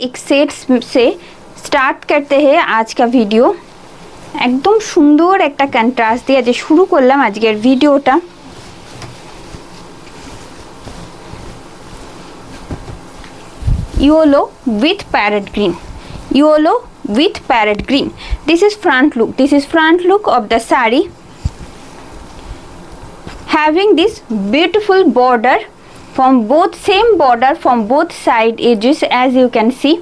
एक सेट से स्टार्ट करते हैं आज का वीडियो। एकदम सुंदर एक कंट्रास्ट दिए जे शुरू करलाम आजकेर भिडियोटा। Yellow with parrot green, yellow with parrot green. This is front look. This is front look of the saree, having this beautiful border from both, same border from both side edges as you can see,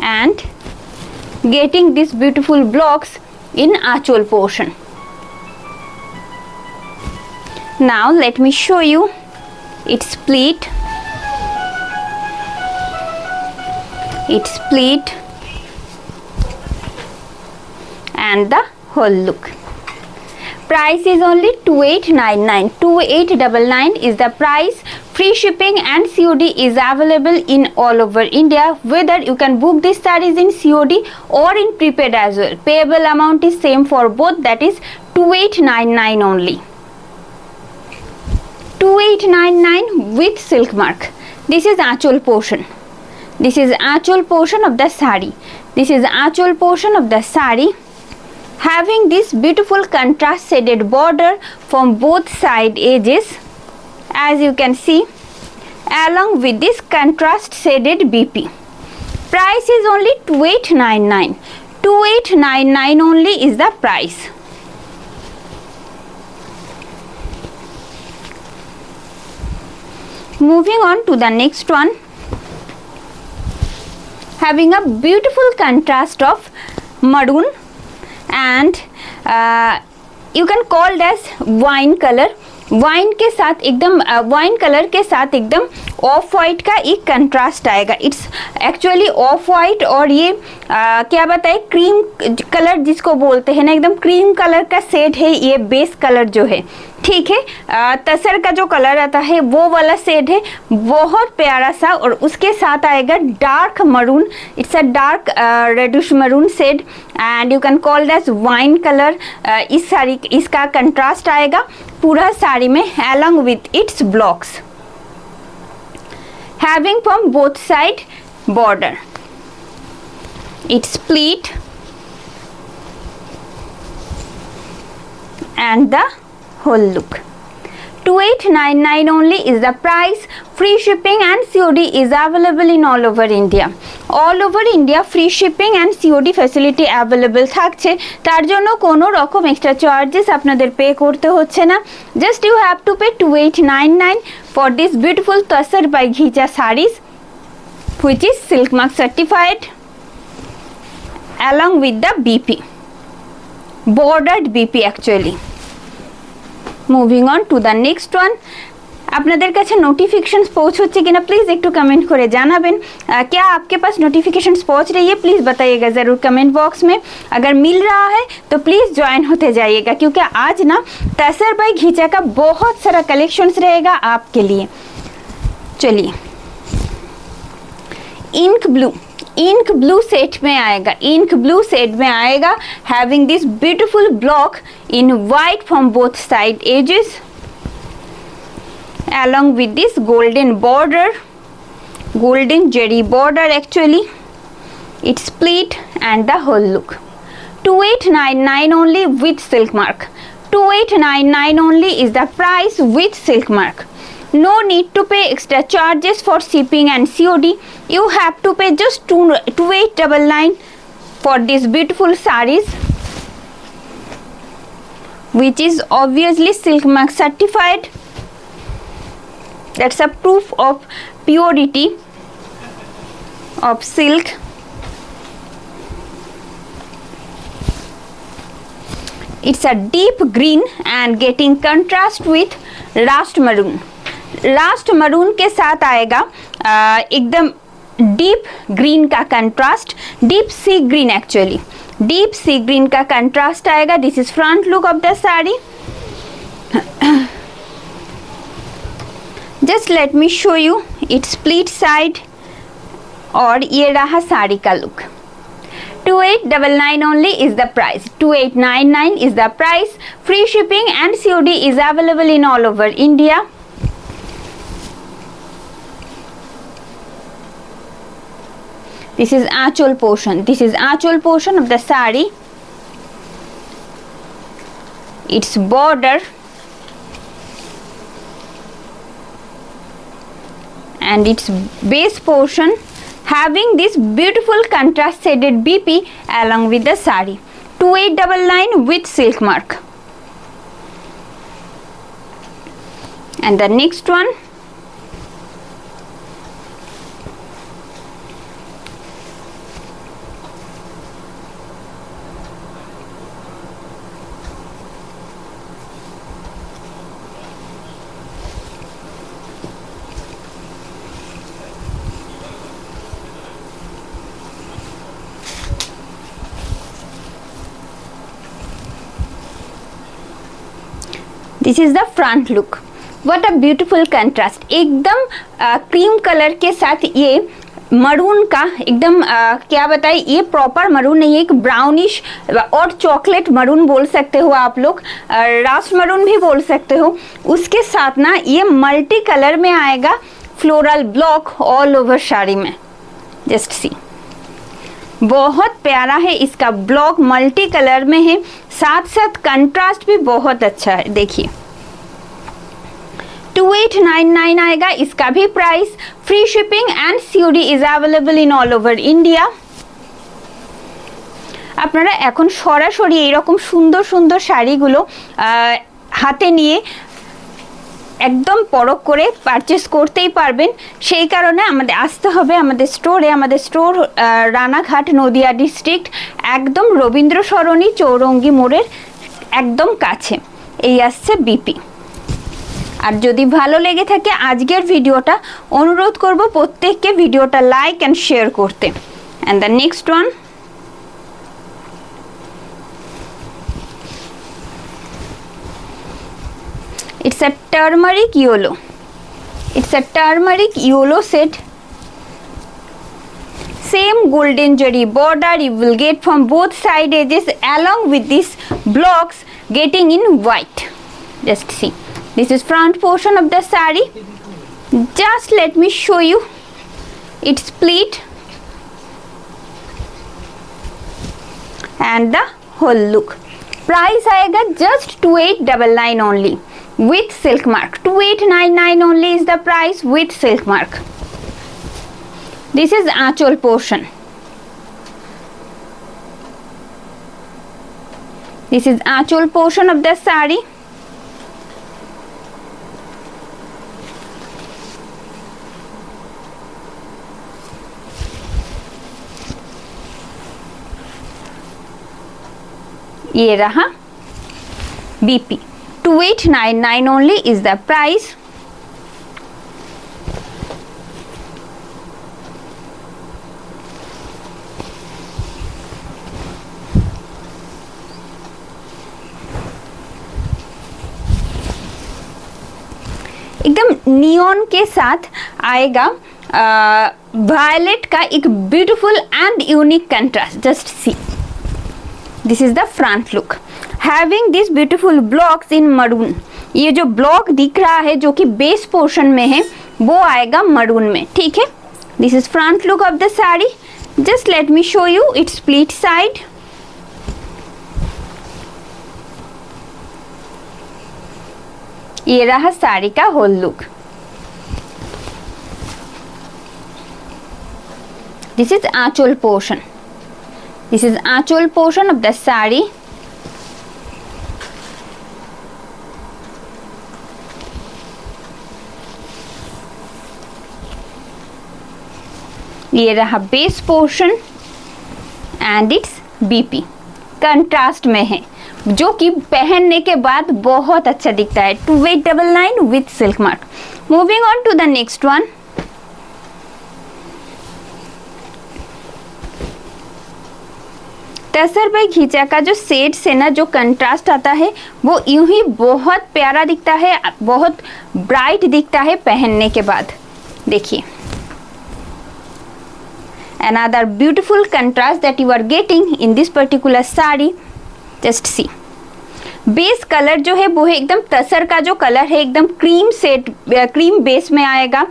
and getting these beautiful blocks in achol portion. Now let me show you its split, and the whole look. Price is only 2899. 2899 is the price. Free shipping and COD is available in all over India. Whether you can book these sarees in COD or in prepaid as well. Payable amount is same for both, that is 2899 only. 2899 with silk mark. This is achol portion. This is achol portion of the saree. This is achol portion of the saree, having this beautiful contrast shaded border from both side edges as you can see, along with this contrast shaded BP. Price is only 2899. 2899 only is the price. Moving on to the next one, having a beautiful contrast of maroon and you can call it as wine color. Wine के साथ एकदम wine colour के साथ एकदम off white का एक contrast आएगा. It's actually of white और ये क्या बताए, क्रीम कलर जिसको बोलते हैं ना, एकदम क्रीम कलर का शेड है ये बेस कलर जो है. ठीक है, तसर का जो कलर आता है वो वाला शेड है, बहुत प्यारा सा. और उसके साथ आएगा dark maroon. It's a dark reddish maroon shade and you can call that wine colour. इस साड़ी इसका कंट्रास्ट आएगा पूरा साड़ी में along with its blocks, having from both side border. It's split and the whole look. 2899 only is the price. Free shipping and COD is available in all over India. All over India free shipping and COD facility available থাকছে, তার জন্য কোনো রকম extra charges আপনাদের pay করতে হচ্ছে না. Just you have to pay 2899 for this beautiful Tasar by Ghicha sarees which is silk mark certified along with the BP, bordered BP actually. Moving on to the next one. আপনাদের কাছে notifications পৌঁছচ্ছে কিনা please একটু comment করে জানাবেন. क्या आपके पास notifications पहुंच रही है, प्लीज़ बताइएगा ज़रूर कमेंट बॉक्स में. अगर मिल रहा है तो प्लीज़ ज्वाइन होते जाइएगा, क्योंकि आज ना तसर बाय घीचा का बहुत सारा कलेक्शंस रहेगा आपके लिए. चलिए, इंक ब्लू सेट में आएगा. इंक ब्लू सेट में आएगा having this beautiful block in white from both side edges along with this golden border, golden jerry border actually. It's split and the whole look. 2899 only with silk mark. 2899 only is the price with silk mark. No need to pay extra charges for shipping and COD. You have to pay just 2899 for these beautiful sarees, which is obviously silk mark certified. That's a proof of purity of silk. It's a deep green and getting contrast with rust maroon. Rust maroon के साथ आएगा एकदम deep green का contrast, deep sea green actually. Deep sea green का contrast आएगा. This is front look of the saree. Just let me show you its split side और ये रहा साड़ी का look. 2899 only is the price. 2899 is the price. Free shipping and COD is available in all over India. This is aanchal portion. This is aanchal portion of the sari. Its border and its base portion having this beautiful contrast shaded BP along with the sari. 2899 with silk mark. And the next one, this is the front look. What a beautiful contrast. एकदम cream colour के साथ ये maroon का एकदम क्या बताए, ये proper maroon नहीं है, एक ब्राउनिश और चॉकलेट मरून बोल सकते हो आप लोग, रास्ट मरून भी बोल सकते हो. उसके साथ ना ये मल्टी कलर में आएगा, floral block all over sari में. जस्ट सी, बहुत प्यारा है. इसका ब्लॉक मल्टी कलर में है, साथ साथ कंट्रास्ट भी बहुत अच्छा है. देखिए 2899 आएगा. इसका भी price. Free shipping and COD is available in all over India. আপনারা এখন সরাসরি এইরকম সুন্দর সুন্দর শাড়িগুলো হাতে নিয়ে একদম পরখ করে পারচেস করতেই পারবেন. সেই কারণে আমাদের আসতে হবে আমাদের স্টোরে. আমাদের স্টোর রানাঘাট, নদিয়া ডিস্ট্রিক্ট, একদম রবীন্দ্র সরণি চৌরঙ্গি মোড়ের একদম কাছে. এই আসছে বিপি. আর যদি ভালো লেগে থাকে আজকের ভিডিওটা, অনুরোধ করব প্রত্যেককে ভিডিওটা লাইক অ্যান্ড শেয়ার করতে. And the next one, it's a turmeric yellow. It's a turmeric yellow set. Same golden jari border you will get from both side edges along with these blocks getting in white. Just see, this is front portion of the sari. Just let me show you its pleat and the whole look. Price आएगा just 2899 only with silk mark. 2899 only is the price with silk mark. This is aanchal portion. This is aanchal portion of the sari. ये रहा BP. 2899 only is the price. एकदम neon के साथ आएगा violet का एक beautiful and unique contrast. Just see, this is the front look having this beautiful blocks in maroon. ये जो ब्लॉक दिख रहा है जो कि बेस पोर्शन में है वो आएगा मरून में. ठीक है, this is front look of the sari. Just let me show you its split side. ये रहा साड़ी का whole look. This is aanchal portion. This is aanchal portion of the sari. ये रहा base portion and its BP. Contrast में है जो कि पहनने के बाद बहुत अच्छा दिखता है. 2899 with silk mark. Moving on to the next one. Tussar बाई खींचा का जो शेड से ना जो कंट्रास्ट आता है वो यूं ही बहुत प्यारा दिखता है, बहुत ब्राइट दिखता है पहनने के बाद. देखिए another beautiful contrast that you are getting in this particular sari. Just see, base colour जो है वो है एकदम तसर का जो कलर है, एकदम क्रीम बेस में आएगा।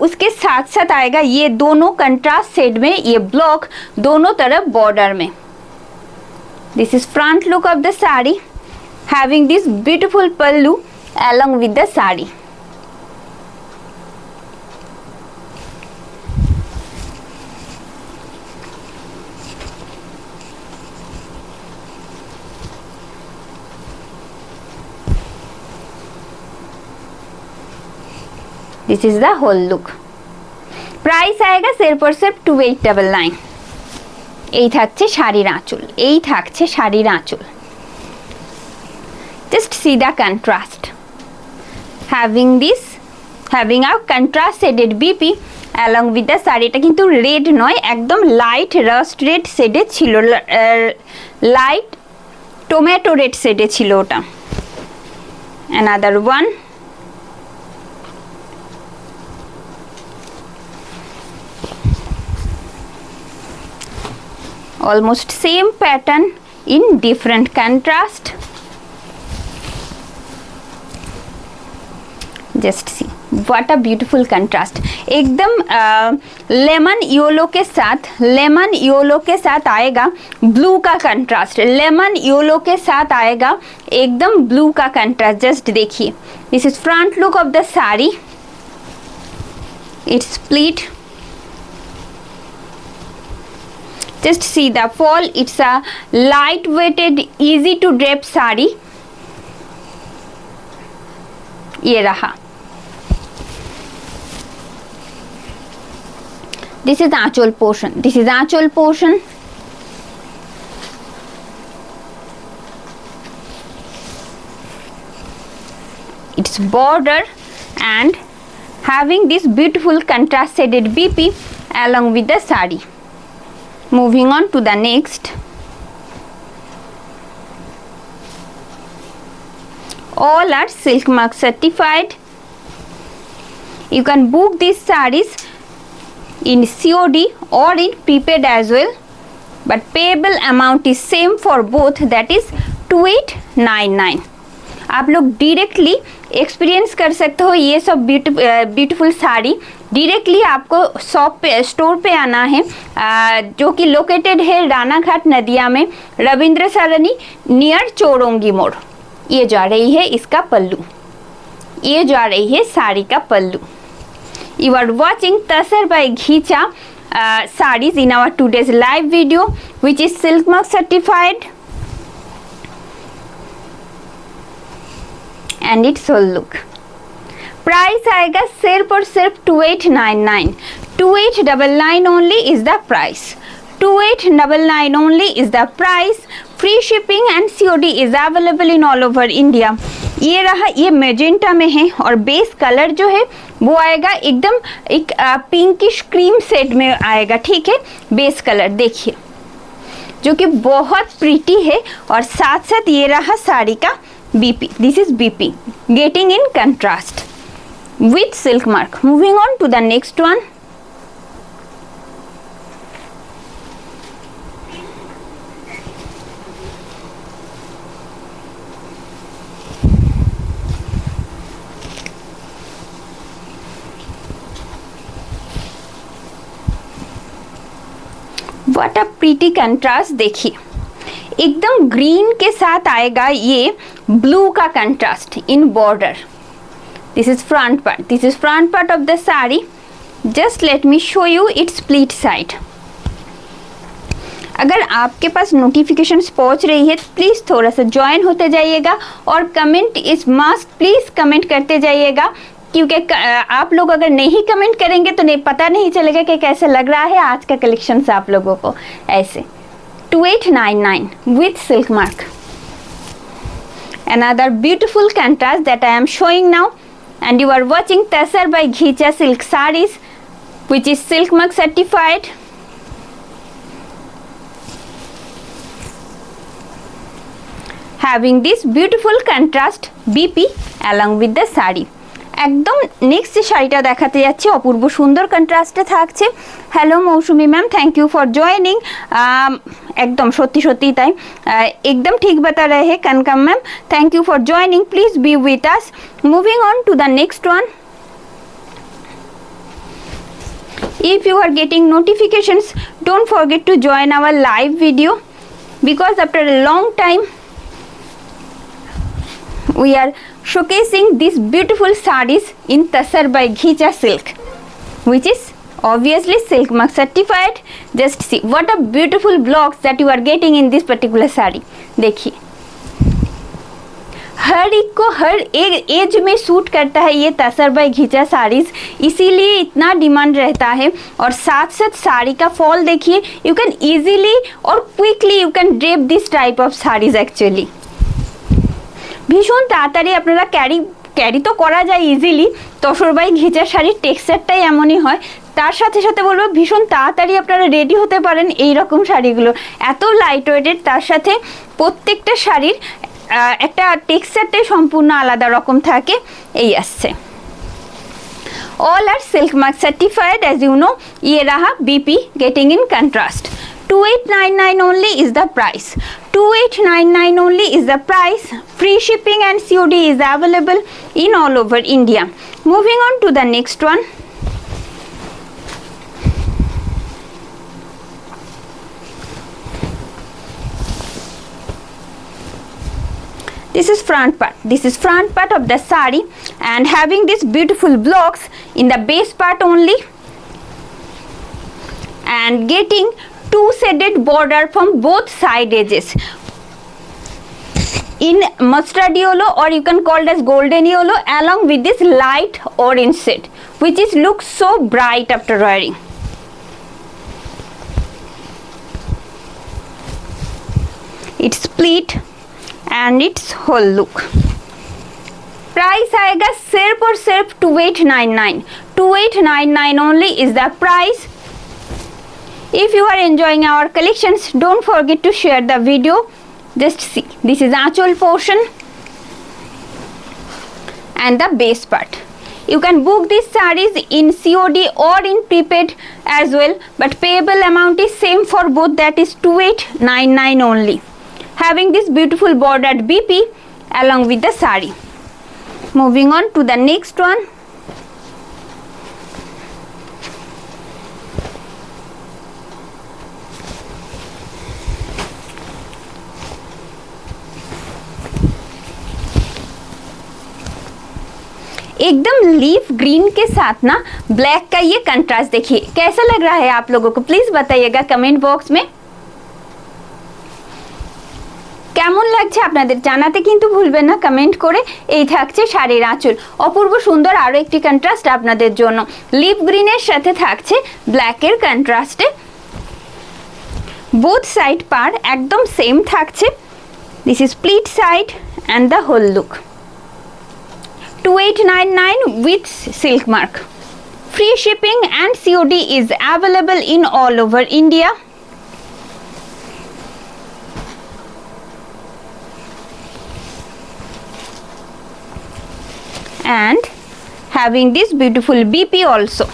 उसके साथ साथ आएगा ये दोनों कंट्रास्ट शेड में, ये ब्लॉक दोनों तरफ बॉर्डर में। This is front look of the sari, having this beautiful pallu along with the sari. This is the whole look. Price आएगा सिर्फ और सिर्फ 2899। এই থাকছে শাড়ির আঁচল, এই থাকছে শাড়ির আঁচল। Just see the contrast. Having a contrast shaded BP along with the sari. এটা কিন্তু রেড নয়, একদম লাইট রাস্ট রেড শেডে ছিল, লাইট টমেটো রেড শেডে ছিল ওটা। Another one, almost same pattern in different contrast। Just see what a beautiful contrast। एकदम lemon yellow के साथ आएगा ब्लू का कंट्रास्ट, लेमन येलो के साथ आएगा एकदम ब्लू का कंट्रास्ट। जस्ट देखिए, this is front look of the sari, it's split. Just see the fall, it's a light weighted easy to drape sari. ये रहा, this is aanchal portion, this is aanchal portion। It's border and having this beautiful contrast shaded BP along with the sari. Moving on to the next, all are silk mark certified। You can book these sarees in COD or in prepaid as well, but payable amount is same for both, that is 2899। आप लोग directly experience कर सकते हो ये सब beautiful sari. Directly आपको shop पे, store पे आना है, जो कि लोकेटेड है रानाघाट नदिया में, रविंद्र सरोनी नियर चौरंगी मोड़। ये जा रही है इसका पल्लू, ये जा रही है साड़ी का pallu. You are watching tussar by ghicha sarees in our today's live video which is silk mark certified and its whole look। Price आएगा सिर्फ और सिर्फ 2899। 2899 only is the price। 2899 only is the price। Free shipping and COD is available in all over India। ये रहा, ये magenta में है और बेस कलर जो है वो आएगा एकदम एक पिंकिश क्रीम शेड में आएगा, ठीक है। बेस कलर देखिए जो कि बहुत प्रीटी है, और साथ साथ ये रहा साड़ी का BP। This is BP getting in contrast with silk mark। Moving on to the next one, what a pretty contrast। देखिए एकदम ग्रीन के साथ आएगा ये ब्लू का contrast in border. This is front part, this is front part of the saree। Just let me show you its split side। अगर आपके पास notifications पहुंच रही है तो प्लीज़ थोड़ा सा ज्वाइन होते जाइएगा, और comment is must, please comment करते जाइएगा, क्योंकि आप लोग अगर नहीं कमेंट करेंगे तो नहीं पता नहीं चलेगा कि कैसे लग रहा है आज का कलेक्शंस आप लोगों को। ऐसे 2899 with silk mark। Another beautiful contrast that I am showing now, and you are watching Tasar by Ghicha silk sarees which is silk mark certified। Having this beautiful contrast BP along with the saree একদম next যে শাড়িটা দেখাতে যাচ্ছি অপূর্ব সুন্দর কন্ট্রাস্টে থাকছে। Hello Mousumi ma'am, thank you for joining. একদম সত্যি সত্যি তাই, একদম ঠিক বাতা রহে Konkom ma'am, thank you for joining, please be with us. Moving on to the next one. If you are getting notifications, don't forget to join our live video, because after a long time we are showcasing these beautiful sarees in Tasar by Ghicha silk, which is obviously silk mark certified. Just see what a beautiful blocks that you are getting in this particular saree. देखिए हर एक को हर एक as में suit करता है ये तसर bye घिचा साड़ीज, इसीलिए इतना डिमांड रहता है। और साथ साथ साड़ी का फॉल देखिए, यू कैन इजीली और quickly you can drape this type of saris. Actually ভীষণ তাড়াতাড়ি আপনারা ক্যারি তো করা যায় ইজিলি, তসর বাই ঘিচা শাড়ির টেক্সচারটাই এমনই হয়। তার সাথে সাথে বলবো ভীষণ তাড়াতাড়ি আপনারা রেডি হতে পারেন এই রকম শাড়িগুলো, এত লাইট ওয়েটেড, তার সাথে প্রত্যেকটা শাড়ির একটা টেক্সচারটাই সম্পূর্ণ আলাদা রকম থাকে। এই আসছে all are silk mark certified, as you know। ये रहा BP getting in contrast। 2899 only is the price, 2899 only is the price। Free shipping and COD is available in all over India। Moving on to the next one। This is front part, this is front part of the saree, and having these beautiful blocks in the base part only, and getting two shaded border from both side edges in mustard yellow, or you can call it as golden yellow, along with this light orange shade, which is looks so bright after wearing। It's split and its whole look। Price आएगा सिर्फ और सिर्फ 2899, 2899 only is the price। If you are enjoying our collections, don't forget to share the video। Just see, this is Aanchal portion and the base part। You can book these sarees in COD or in prepaid as well, but payable amount is same for both, that is 2899 only। Having this beautiful bordered BP along with the saree। Moving on to the next one। एकदम leaf green के साथ ना black का ये contrast देखिए, कैसा लग रहा है आप लोगों को, प्लीज बताइएगा कमेंट बॉक्स में কেমন লাগছে আপনাদের, জানাতে কিন্তু ভুলবেন না কমেন্ট করে। এই থাকছে শাড়ির আঁচল, অপূর্ব সুন্দর আরো একটি কন্ট্রাস্ট আপনাদের জন্য, লিপ গ্রিনের সাথে থাকছে ব্ল্যাকের কন্ট্রাস্টে। বোথ সাইড পার একদম সেম থাকছে। This is split side and the whole look. 2899 with silk mark। Free shipping and COD is available in all over India। And having this beautiful BP also।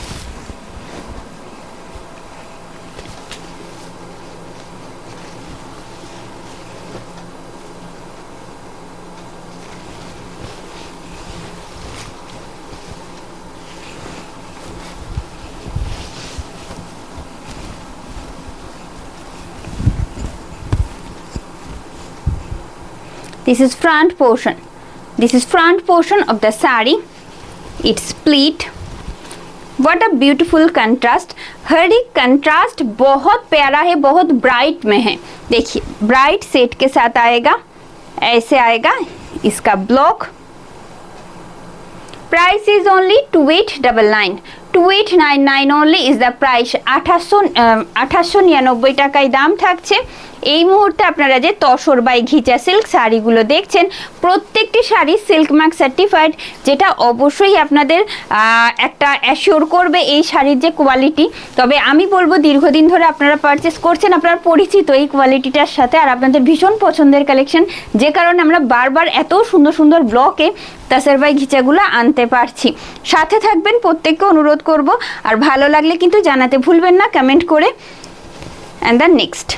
This is front portion, this is front portion of the saree। It's split। What a beautiful contrast। हर एक contrast बहुत प्यारा है, बहुत bright में है। देखिए bright set के साथ आएगा, ऐसे आएगा इसका block. Price is only 2899, 2899 only is the price। 2899 টাকায় দাম থাকছে। এই মুহূর্তে আপনারা যে তসর বাই ঘিচা সিল্ক শাড়িগুলো দেখছেন, প্রত্যেকটি শাড়ি সিল্ক মার্ক সার্টিফাইড, যেটা অবশ্যই আপনাদের একটা অ্যাসিওর করবে এই শাড়ির যে কোয়ালিটি। তবে আমি বলবো দীর্ঘদিন ধরে আপনারা পারচেস করছেন, আপনারা পরিচিত এই কোয়ালিটিটার সাথে, আর আপনাদের ভীষণ পছন্দের কালেকশন, যে কারণে আমরা বারবার এত সুন্দর সুন্দর ব্লকে তাসের বাই ঘিচাগুলো আনতে পারছি। সাথে থাকবেন, প্রত্যেককে অনুরোধ করব। আর ভালো লাগলে কিন্তু জানাতে ভুলবেন না কমেন্ট করে। অ্যান্ড দ্য নেক্সট,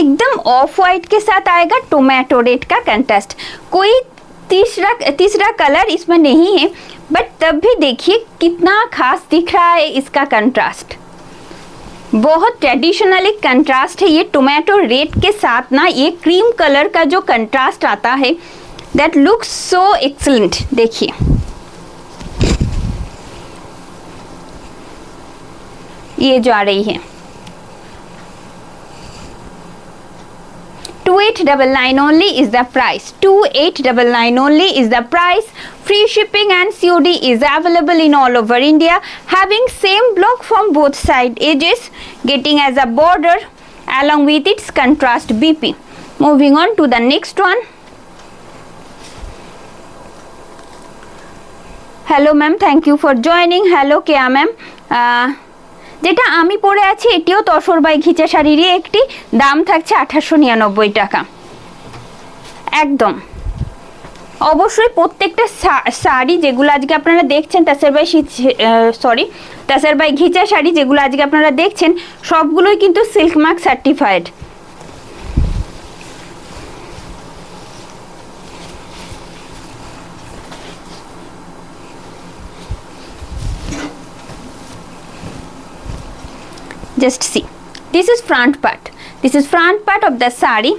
एकदम ऑफ वाइट के साथ आएगा टोमेटो रेड का कंट्रास्ट। कोई तीसरा कलर इसमें नहीं है, बट तब भी देखिए कितना खास दिख रहा है इसका कंट्रास्ट। बहुत ट्रेडिशनल एक कंट्रास्ट है ये टोमेटो रेड के साथ ना, ये क्रीम कलर का जो कंट्रास्ट आता है दैट लुक्स सो एक्सीलेंट। देखिए ये जो आ रही है 2899 only is the price. 2899 only is the price. Free shipping and COD is available in all over India. Having same block from both side edges, getting as a border along with its contrast BP. Moving on to the next one. Hello ma'am, thank you for joining. Hello Kya ma'am. যেটা আমি পরে আছি এটিও tussar by ঘিচা শাড়িরই একটি, দাম থাকছে 2899 টাকা। একদম অবশ্যই প্রত্যেকটা শাড়ি যেগুলো আজকে আপনারা দেখছেন তাসের বাই ঘিচা শাড়ি যেগুলো আজকে আপনারা দেখছেন সবগুলোই কিন্তু silk mark certified. Just see, this is front part. This is front part of the sari.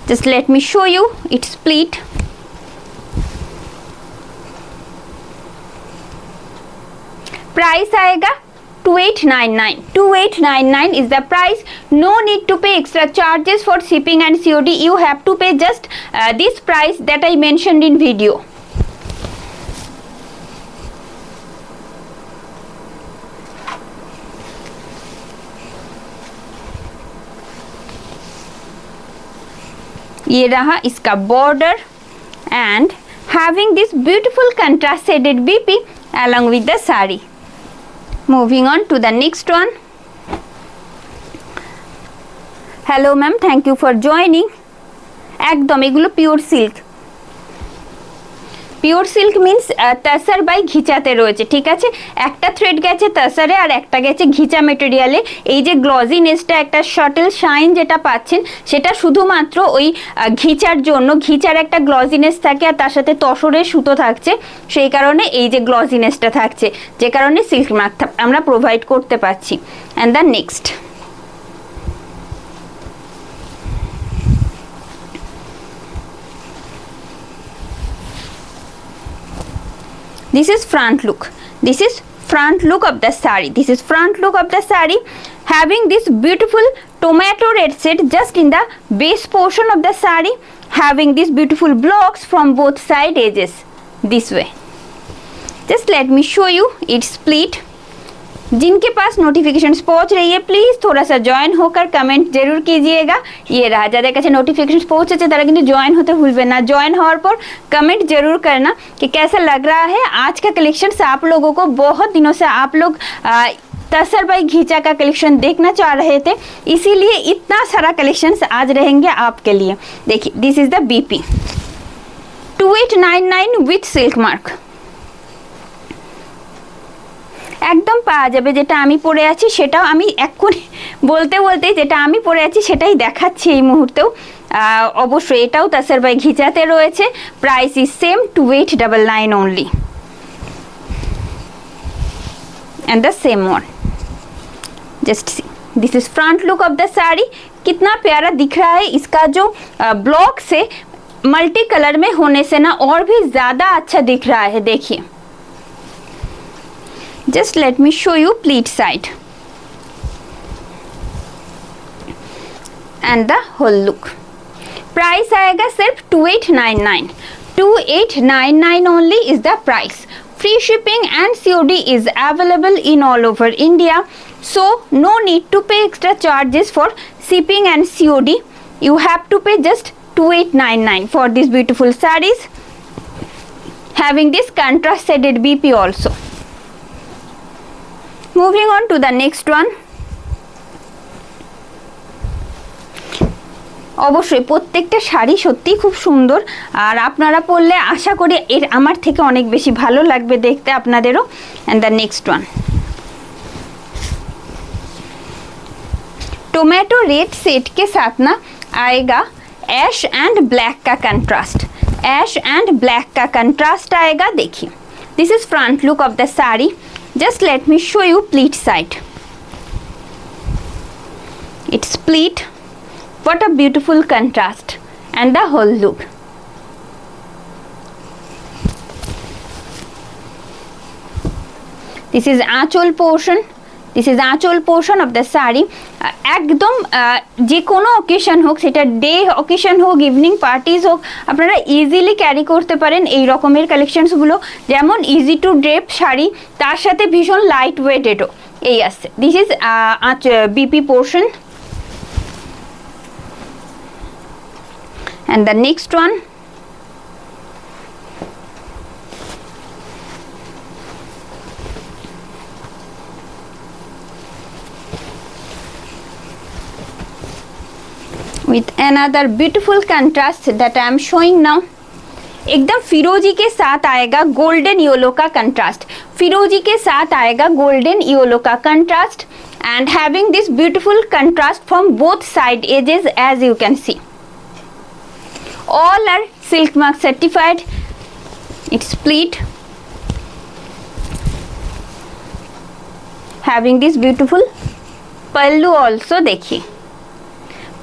Just let me show you its split. Price आएगा 2899. 2899 is the price. No need to pay extra charges for shipping and COD. You have to pay just this price that I mentioned in video. ये रहा इसका border and having this beautiful contrast shaded BP along with the sari. Moving on to the next one. Hello ma'am, thank you for joining. একদম এগুলো pure silk. Pure silk means tussar by ঘিচাতে রয়েছে, ঠিক আছে। একটা থ্রেড গেছে তাসারে আর একটা গেছে ঘিচা মেটেরিয়ালে। এই যে গ্লজিনেসটা, একটা শটল শাইন যেটা পাচ্ছেন সেটা শুধুমাত্র ওই ঘিচার জন্য। ঘিচার একটা গ্লজিনেস থাকে আর তার সাথে তসরের সুতো থাকছে, সেই কারণে এই যে গ্লজিনেসটা থাকছে, যে কারণে সিল্ক মার্ক আমরা প্রোভাইড করতে পারছি। And the next, this is front look. This is front look of the sari. This is front look of the sari, having this beautiful tomato red set just in the base portion of the sari, having these beautiful blocks from both side edges this way. Just let me show you its split. जिनके पास notifications पहुंच रही है please थोड़ा सा join होकर comment जरूर कीजिएगा। ये रहा, যাদের কাছে নোটিফিকেশন পৌঁছেছে তারা কিন্তু জয়েন হতে ভুলবেন না। জয়েন হওয়ার পর कमेंट जरूर करना कि कैसा लग रहा है आज का कलेक्शन। आप लोगों को बहुत दिनों से आप लोग तसर बाई घिचा का कलेक्शन देखना चाह रहे थे, इसीलिए इतना सारा कलेक्शंस आज रहेंगे आपके लिए। देखिए this is the BP 2899 with silk mark. একদম পাওয়া যাবে। যেটা আমি পরে আছি সেটাও আমি এক্ষুনি বলতে বলতে যেটা আমি পরে আছি সেটাই দেখাচ্ছি এই মুহূর্তেও। অবশ্যই এটাও তাসের বাই ঘিচাতে রয়েছে। Price is same 2899 only and the same one. Just see, this is front look of the sari. कितना प्यारा दिख रहा है। इसका जो ब्लॉक से मल्टी कलर में होने से ना और भी ज़्यादा अच्छा दिख रहा है। देखिए just let me show you pleat side and the whole look. Price आएगा सिर्फ 2899. 2899 only is the price. Free shipping and COD is available in all over India, so no need to pay extra charges for shipping and COD. You have to pay just 2899 for these beautiful sarees, having this contrast shaded BP also. Moving on to the next one. অবশ্যই প্রত্যেকটা শাড়ি সত্যিই খুব সুন্দর, আর আপনারা পরলে আশা করি এর আমার থেকে অনেক বেশি ভালো লাগবে দেখতে আপনাদেরও। And the next one, tomato red set के साथ ना आएगा ऐश एंड ब्लैक का कंट्रास्ट। ऐश एंड ब्लैक का कंट्रास्ट आएगा। देखिए, this is front look of the sari. Just let me show you pleat side. It's pleat, what a beautiful contrast, and the whole look. This is aanchal portion. This is aanchal portion of the saree. একদম যে কোনো occasion হোক, সেটা day occasion হোক, evening parties হোক, আপনারা easily carry করতে পারেন এই রকমের কালেকশনসগুলো। যেমন ইজি টু ড্রেপ শাড়ি, তার সাথে ভীষণ লাইট ওয়েটেডও এই আসছে। This is BP portion. And the next one, with another beautiful contrast that I am showing now. एकदम फिरोजी के साथ आएगा गोल्डन येलो का कंट्रास्ट। फिरोजी के साथ आएगा गोल्डन येलो का contrast, and having this beautiful contrast from both side edges, as you can see. All are silk mark certified. It's pleat, having this beautiful pallu also। देखिए,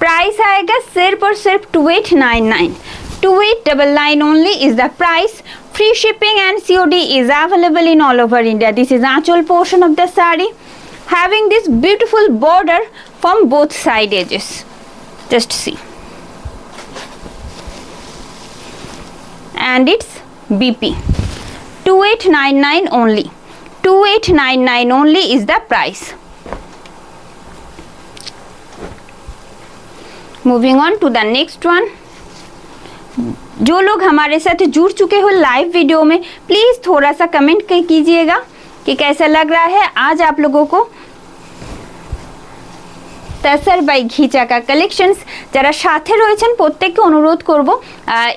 price आएगा सिर्फ और सिर्फ 2899। 2899 only is the price. Free shipping and COD is available in all over India. This is aanchal portion of the saree, having this beautiful border from both side edges. Just see. And it's BP, 2899 only. 2899 only is the price. Moving on to the next one. जो लोग हमारे साथ जुड़ चुके हो live video में, please थोड़ा सा कमेंट कीजिएगा कि कैसा लग रहा है आज आप लोगों को तसर बाई ঘিচাকা কালেকশনস। যারা সাথে রয়েছেন প্রত্যেককে অনুরোধ করব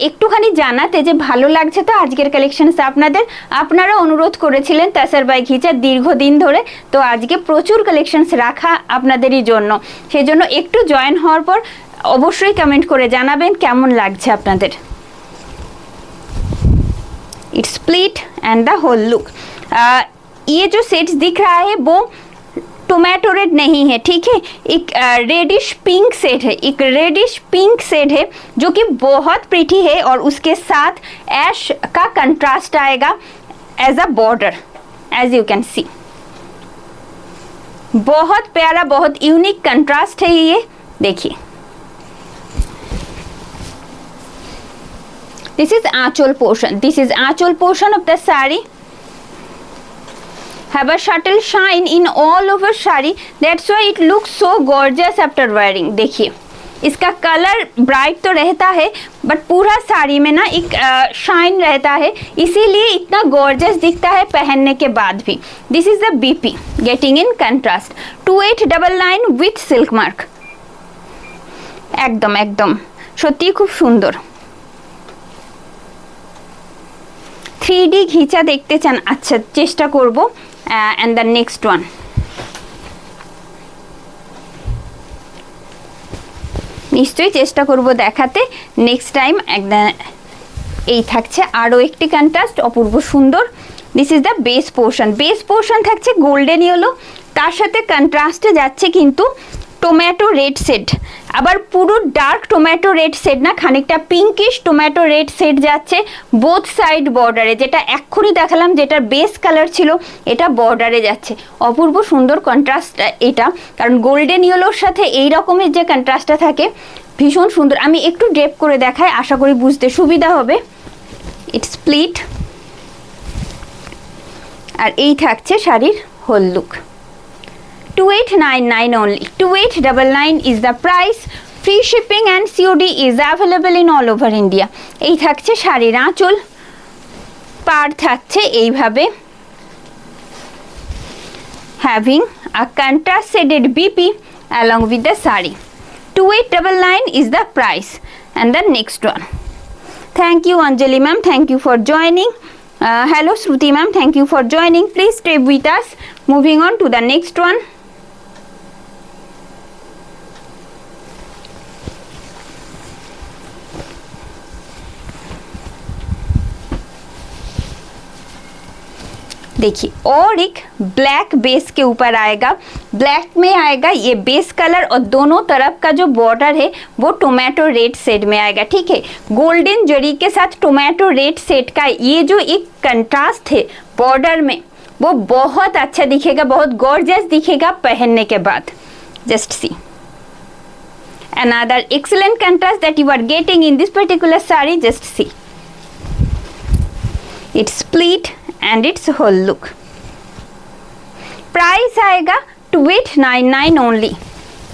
একটুখানি জানাতে যে ভালো লাগছে তো আজকের কালেকশনস আপনাদের। আপনারা অনুরোধ করেছিলেন তসর বাই ঘিচা দীর্ঘদিন ধরে, তো আজকে প্রচুর কালেকশনস রাখা আপনাদেরই জন্য। সেজন্য একটু জয়েন হওয়ার পর অবশ্যই কমেন্ট করে জানাবেন কেমন লাগছে আপনাদের। It's pleat and the whole look. ये जो सेट्स दिख रहा है वो टोमेटो रेड नहीं है, ठीक है, एक रेडिश पिंक सेट है। एक रेडिश पिंक सेट है जो कि बहुत प्रिटी है, और उसके साथ ऐश का कंट्रास्ट आएगा as a border, as you can see. बहुत प्यारा, बहुत यूनिक कंट्रास्ट है ये। देखिए, this is aanchal portion. This is aanchal portion of the sari. Have a subtle shine in all over saree, that's why it looks so gorgeous after wearing। देखिए, इसका colour bright तो रहता है, बट पूरा साड़ी में ना एक शाइन रहता है, इसीलिए इतना गॉर्जियस दिखता है पहनने के बाद भी। This is the BP getting in contrast. 2899 with silk mark. एकदम एकदम সত্যি খুব সুন্দর। 3D ঘিচা দেখতে চান? আচ্ছা, চেষ্টা করব। and the next one, নিশ্চয়ই চেষ্টা করব দেখাতে নেক্সট টাইম। একদম এই থাকছে আরও একটি কন্ট্রাস্ট, অপূর্ব সুন্দর। This is the base portion. Base portion থাকছে গোল্ডেন ইয়েলো, তার সাথে কন্ট্রাস্টে যাচ্ছে কিন্তু टोमेटो रेड सेट। আবার পুরো ডার্ক टोमेटो रेड सेट না, খানিকটা পিঙ্কিশ टोमेटो रेड सेट যাচ্ছে বোথ সাইড বর্ডারে। যেটা এক্ষুনি দেখালাম, যেটার বেস কালার ছিল, এটা বর্ডারে যাচ্ছে। অপূর্ব সুন্দর কন্ট্রাস্ট এটা, কারণ গোল্ডেন ইয়েলোর সাথে এই রকমের যে কন্ট্রাস্টটা থাকে ভীষণ সুন্দর। আমি একটু ড্রেপ করে দেখাই, আশা করি বুঝতে সুবিধা হবে। ইটস প্লিট, আর এই থাকছে শাড়ির whole look. 2899 only. 2899 is the price. Free shipping and COD is available in all over India. এই থাকছে শাড়ির আঁচল, পাড় থাকছে এইভাবে, having a contrast shaded BP along with the sari. 2899 is the price. And the next one. Thank you Anjali ma'am, thank you for joining. Hello Shruti ma'am, thank you for joining. Please stay with us. Moving on to the next one. देखिए और एक black base के ऊपर आएगा, black में आएगा ये base colour और दोनों तरफ का जो बॉर्डर है वो टोमेटो रेड शेड में आएगा, ठीक है। गोल्डन जरी के साथ टोमेटो रेड शेड का ये जो एक कंट्रास्ट है बॉर्डर में वो बहुत अच्छा दिखेगा, बहुत गॉर्जियस दिखेगा पहनने के बाद। Just see another excellent contrast that you are getting in this particular saree. Just see its split and its whole look. Price आएगा 2899 only.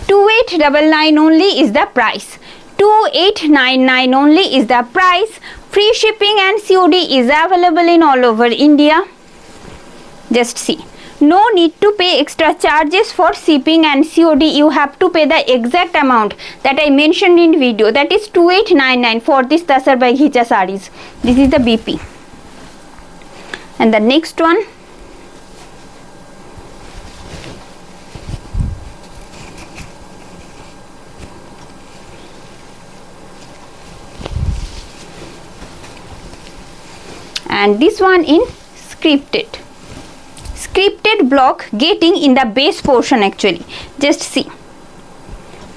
2899 only is the price. 2899 only is the price. Free shipping and COD is available in all over India. Just see. No need to pay extra charges for shipping and COD. You have to pay the exact amount that I mentioned in video. That is 2899 for this Tasar by Ghicha sarees. This is the BP. And the next one. And this one in scripted block getting in the base portion actually. Just see.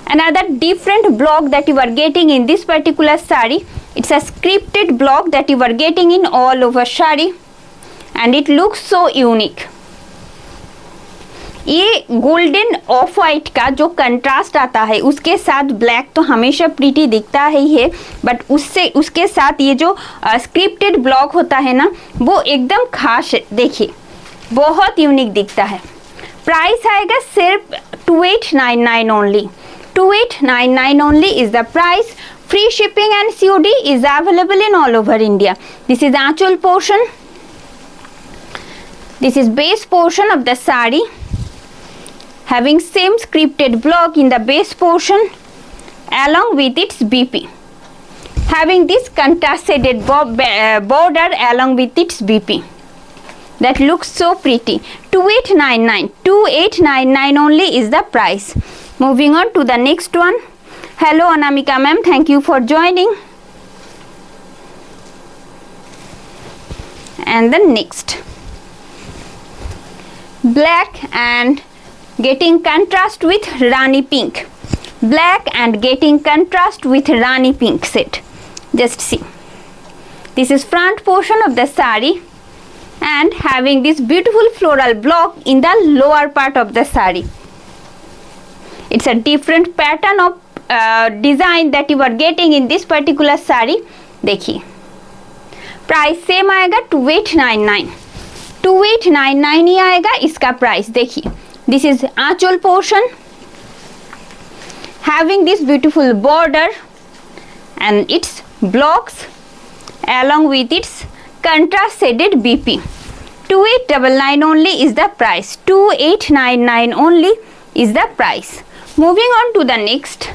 Another different block that you are getting in this particular saree. It's a scripted block that you are getting in all over saree. And it looks so unique. ये golden off white का जो contrast आता है उसके साथ black तो हमेशा pretty दिखता ही है, बट उसके साथ ये जो स्क्रिप्टेड ब्लॉक होता है ना वो एकदम खास है। देखिए बहुत यूनिक दिखता है। प्राइस आएगा सिर्फ 2899 only. 2899 only is the price. Free shipping and COD is available in all over India. This is aanchal portion. This is base portion of the saree, having same scripted block in the base portion along with its BP, having this contrast shaded border along with its BP. That looks so pretty. 2899. 2899 only is the price. Moving on to the next one. Hello Anamika ma'am, thank you for joining. And the next. Black and getting contrast with Rani pink. Black and getting contrast with Rani pink set. Just see. This is front portion of the saree and having this beautiful floral block in the lower part of the saree. It's a different pattern of design that you are getting in this particular saree. देखिए price same आएगा 2899। 2899 ही आएगा इसका price. देखिए this is aanchal portion having this beautiful border and its blocks along with its contrast shaded BP. 2899 only is the price. 2899 only is the price. Moving on to the next.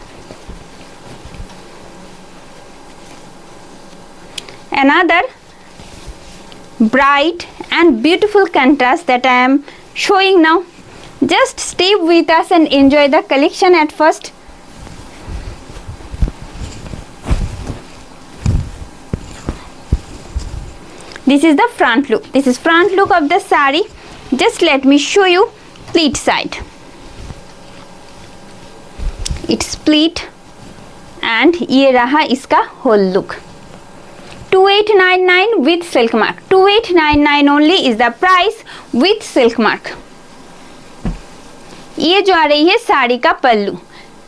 Another bright and beautiful contrast that I am showing now. Just stay with us and enjoy the collection at first. This is the front look. This is front look of the saree. Just let me show you split side. It's split and ये रहा इसका whole look. 2899 with silk mark. 2899 only is the price with silk mark. ये जो आ रही है साड़ी का pallu.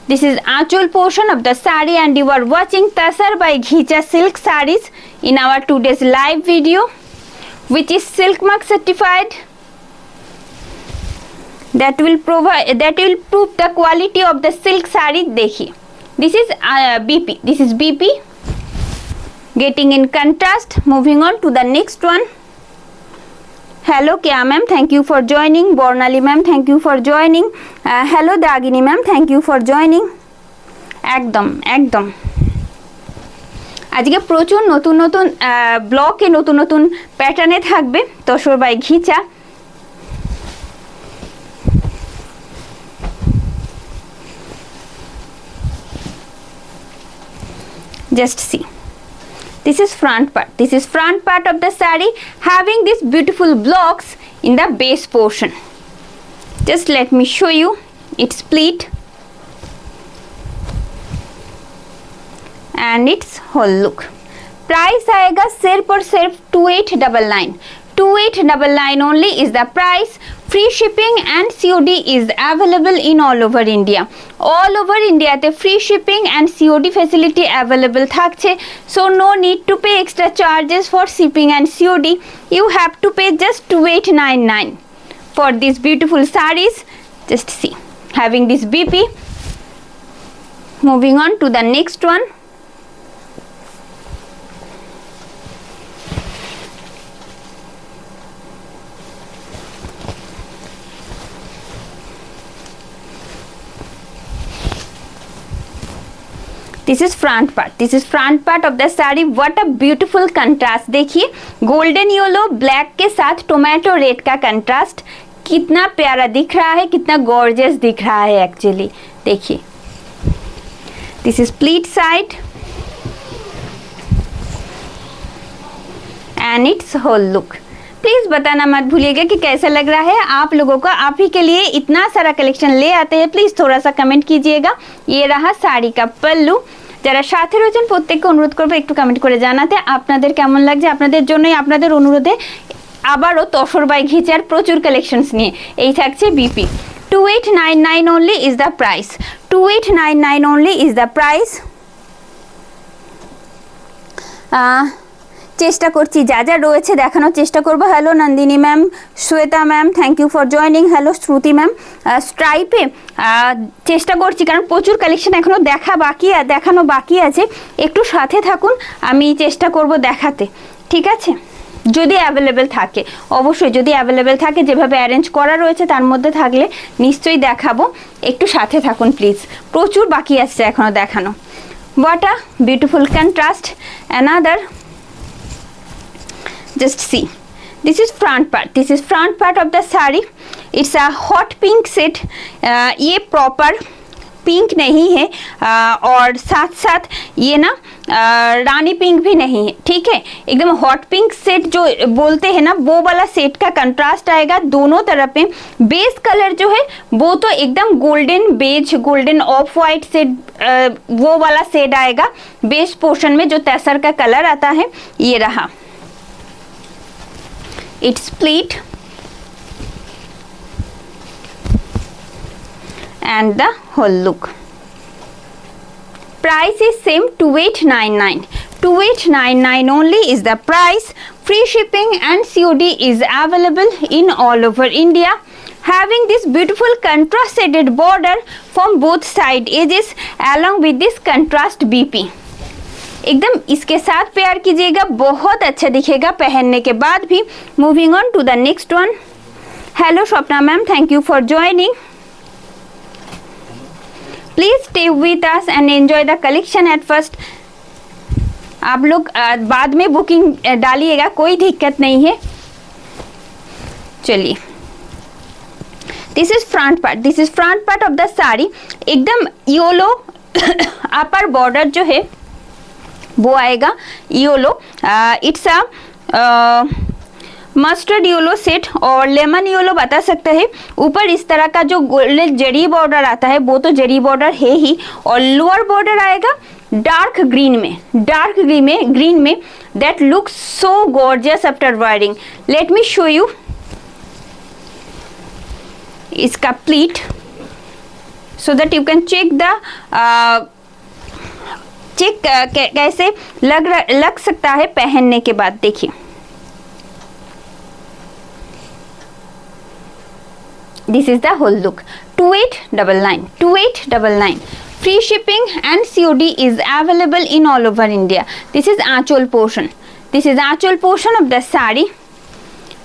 This is aanchal portion of the saree and you are watching Tasar by Ghicha silk sarees in our today's live video, which is silk mark certified. That will prove the quality of the silk saree. देखिए, this is BP. This is BP. Getting in contrast. Moving on to the next one. Hello क्या ma'am, thank you for joining. Barnali ma'am, thank you for joining. Hello Dagini ma'am, thank you for joining. একদম একদম আজকে প্রচুর নতুন নতুন ব্লকে নতুন নতুন প্যাটার্নে থাকবে tussar by ghicha. Just see. This is front part. This is front part of the saree having these beautiful blocks in the base portion. Just let me show you. It's split and its whole look. Price आएगा सिर्फ और सिर्फ 2899. 2899 only is the price. Free shipping and COD is available in all over India. All over India te free shipping and COD facility available থাকছে. So no need to pay extra charges for shipping and COD. You have to pay just 2899 for these beautiful sarees. Just see. Having this BP. Moving on to the next one. This is front part. This is front part of the saree. What a beautiful contrast. देखिए golden yellow black के साथ tomato red का contrast कितना प्यारा दिख रहा है, कितना gorgeous दिख रहा है actually. देखिए this is split side and its whole look. Please बताना मत भूलिएगा कि कैसा लग रहा है आप लोगों को. आप ही के लिए इतना सारा कलेक्शन ले आते हैं. प्लीज थोड़ा सा कमेंट कीजिएगा. ये रहा साड़ी का पल्लू. যারা সাথে রয়েছেন প্রত্যেককে অনুরোধ করবো একটু কমেন্ট করে জানাতে আপনাদের কেমন লাগছে. আপনাদের জন্যই আপনাদের অনুরোধে আবারও তসর বাই ঘিচার প্রচুর কালেকশনস নিয়ে এই থাকছে BP. 2899 only is the price. 2899 only is the price. চেষ্টা করছি যা যা রয়েছে দেখানোর চেষ্টা করব. Hello Nandini ma'am, Shweta ma'am, thank you for joining. Hello Shruti ma'am. স্ট্রাইপে চেষ্টা করছি কারণ প্রচুর কালেকশন এখনও দেখানো বাকি আছে. একটু সাথে থাকুন, আমি চেষ্টা করব দেখাতে. ঠিক আছে, যদি অ্যাভেলেবেল থাকে অবশ্যই, যদি অ্যাভেলেবেল থাকে যেভাবে অ্যারেঞ্জ করা রয়েছে তার মধ্যে থাকলে নিশ্চয়ই দেখাবো. একটু সাথে থাকুন প্লিজ, প্রচুর বাকি আসছে এখনও দেখানো. What a beautiful contrast. Another. Just see. This is front part. This is front part of the saree. It's a hot pink set. ये proper पिंक नहीं है और साथ साथ ये ना रानी पिंक भी नहीं है. ठीक है, एकदम हॉट पिंक सेट जो बोलते हैं ना वो वाला सेट का कंट्रास्ट आएगा दोनों तरफ में. बेस कलर जो है वो तो एकदम golden beige, golden off white set वो वाला सेट आएगा बेस पोर्शन में. जो तसर का कलर आता है ये रहा. It's split and the whole look. Price is same 2899. 2899 only is the price. Free shipping and COD is available in all over India. Having this beautiful contrast shaded border from both side edges along with this contrast BP. एकदम इसके साथ pair कीजिएगा, बहुत अच्छा दिखेगा पहनने के बाद भी. Moving on to the next one. Hello Swapna ma'am, thank you for joining. Please stay with us and enjoy the collection at first. आप लोग बाद में बुकिंग डालिएगा, कोई दिक्कत नहीं है. चलिए, this is front part. This is front part of the sari. एकदम येलो अपर बॉर्डर जो है वो आएगा yellow. It's a mustard yellow set और लेमन येलो बता सकते हैं. ऊपर इस तरह का जो गोल्डन जरी बॉर्डर आता है वो तो जरी बॉर्डर है ही, और लोअर बॉर्डर आएगा डार्क ग्रीन में. डार्क ग्रीन में that looks so gorgeous after wearing. Let me show you इसका pleat so that you can check the check कैसे लग सकता है पहनने के बाद. देखिए, this is the whole look. 2899. Free shipping and COD is available in all over India. This is Aanchol portion. This is Aanchol portion of the saree.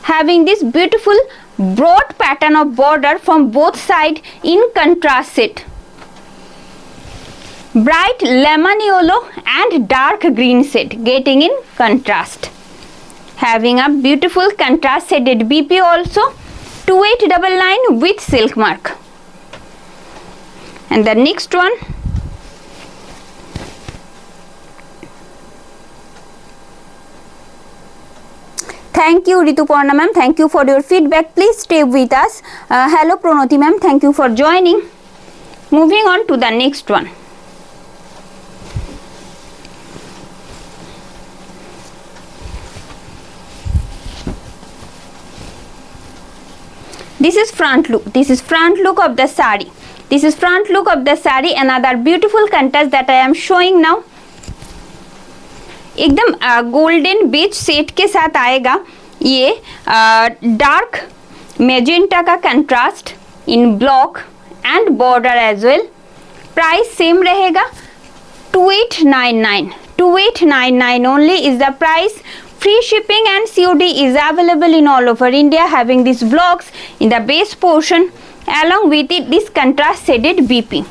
having this beautiful broad pattern of border from both side in contrast set. Bright lemon yellow and dark green set getting in contrast. Having a beautiful contrast shaded BP also. 2899 with silk mark. And the next one. Thank you Rituparna ma'am, thank you for your feedback. Please stay with us. Hello Pranoti ma'am, thank you for joining. Moving on to the next one. This is front look. This is front look of the sari. This is front look of the sari. Another beautiful contrast that I am showing now. एकदम golden beige set के साथ आएगा ये dark magenta का contrast in block and border as well. Price same रहेगा 2899. 2899 only is the price. Free shipping and COD is available in all over India, having these blocks in the base portion along with it this contrast shaded BP.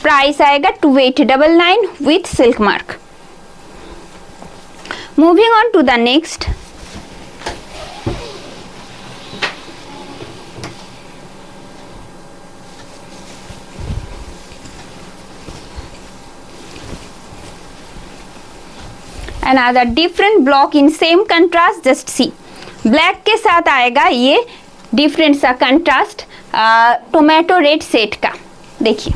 Price आएगा 2899 with silk mark. Moving on to the next. Another different block in same contrast. Just see black के साथ आएगा ये different सा contrast tomato red set का. देखिए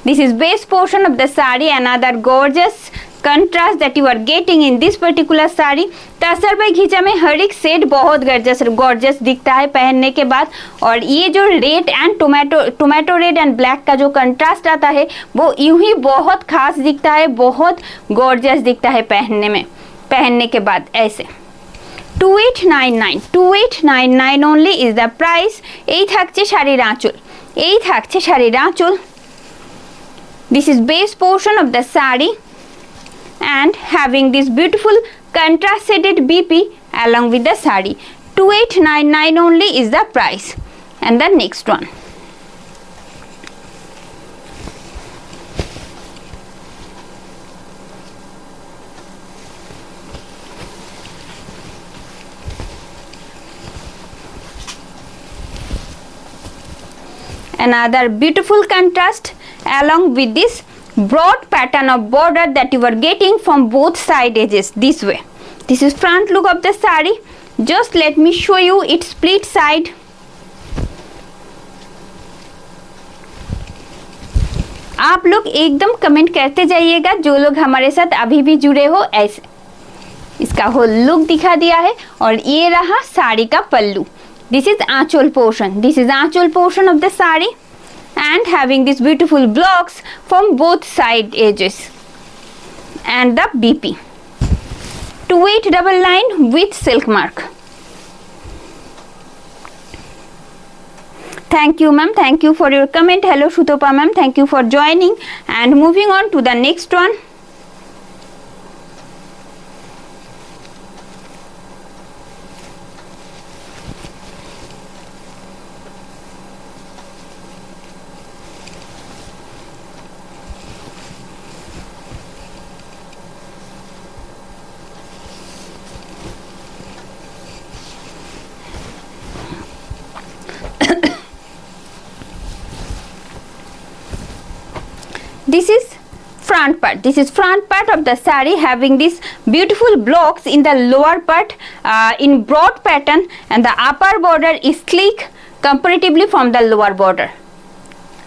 this is base portion of the sari. Another gorgeous contrast that you are getting in this particular sari. तसर पे घिचा में हर एक सेट बहुत गॉर्जस दिखता है पहनने के बाद. और ये जो red and tomato red and black का जो कंट्रास्ट आता है वो यूं ही बहुत खास दिखता है, बहुत गॉर्जस दिखता है पहनने के बाद ऐसे. 2899 2899 only is the price. এই থাকছে শাড়ির আঁচল. This is base portion of the sari and having this beautiful contrast shaded BP along with the sari. 2899 only is the price. And the next one. Another beautiful contrast along with this broad pattern of border that you are getting from both side edges this way. This is front look of the sari. Just let me show you its split side. आप लोग एकदम comment करते जाइएगा जो लोग हमारे साथ अभी भी जुड़े हो. ऐसे इसका होल लुक दिखा दिया है और ये रहा साड़ी का pallu. This is aanchal portion. This is aanchal portion of the sari and having these beautiful blocks from both side edges and the BP. 2899 with silk mark. Thank you ma'am, thank you for your comment. Hello Shutopa ma'am, thank you for joining. And moving on to the next one. This is front part. This is front part of the sari having these beautiful blocks in the lower part in broad pattern and the upper border is sleek comparatively from the lower border.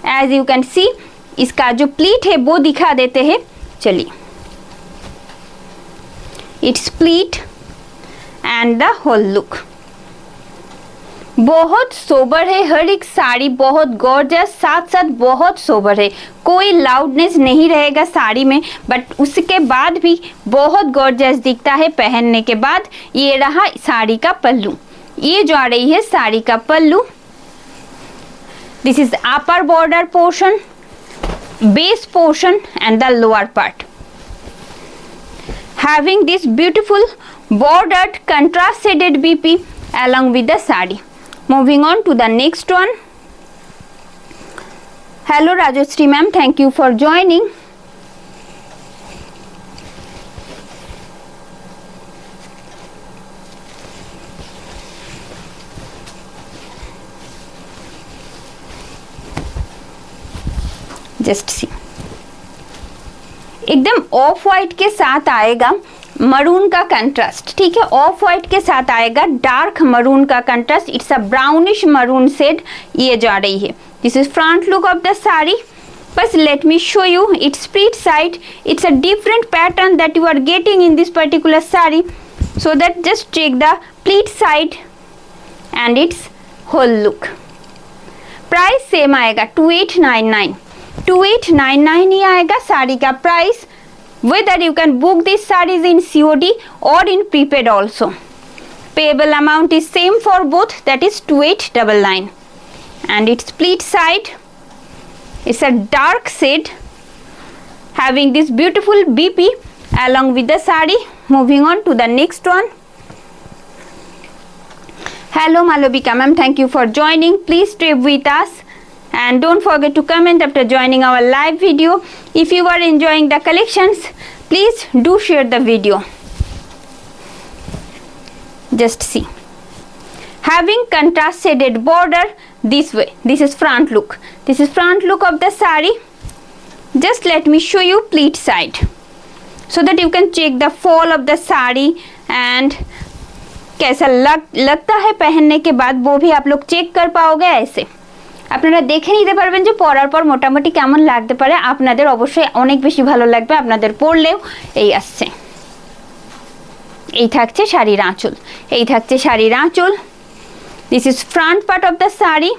As you can see इसका जो pleat है वो दिखा देते हैं. चलिए it's pleat and the whole look. बहुत sober है हर एक साड़ी, बहुत गॉर्जस, साथ साथ बहुत सोबर है. कोई लाउडनेस नहीं रहेगा साड़ी में बट उसके बाद भी बहुत गॉर्जस दिखता है पहनने के बाद. ये रहा साड़ी का पल्लू. ये जो आ रही है साड़ी का pallu. This is upper border portion, base portion and the lower part. Having this beautiful bordered contrast shaded BP along with the sari. Moving on to the next one. Hello Rajashri ma'am, thank you for joining. Just see एकदम off white के साथ आएगा maroon का contrast, ठीक है, of white के साथ आएगा डार्क मरून का contrast. It's a brownish maroon shade ये जा रही है. This is front look of the sari. बस let me show you it's pleat side. It's a different pattern that you are getting in this particular sari. So that just check the pleat side and it's whole look. Price same आएगा 2899. 2899 ही आएगा साड़ी का price. whether you can book these sarees in COD or in prepaid also. Payable amount is same for both, that is 2899. And its pleat side is a dark shade having this beautiful BP along with the sari. Moving on to the next one. Hello Malobika ma'am, thank you for joining. Please stay with us. And don't forget to comment after joining our live video. If you are enjoying the collections, please do share the video. Just see. Having contrast shaded border this way. This is front look. This is front look of the sari. Just let me show you pleat side, so that you can check the fall of the sari and कैसा लगता है पहनने के बाद, वो भी आप लोग चेक कर पाओगे. ऐसे আপনারা দেখে নিতে পারবেন যে পরার পর মোটামুটি কেমন লাগতে পারে. আপনাদের অবশ্যই অনেক বেশি ভালো লাগবে, আপনাদের পরলেও এই আসছে. এই থাকছে শাড়ির আঁচল, এই থাকছে শাড়ির আঁচল. This is front part of the sari.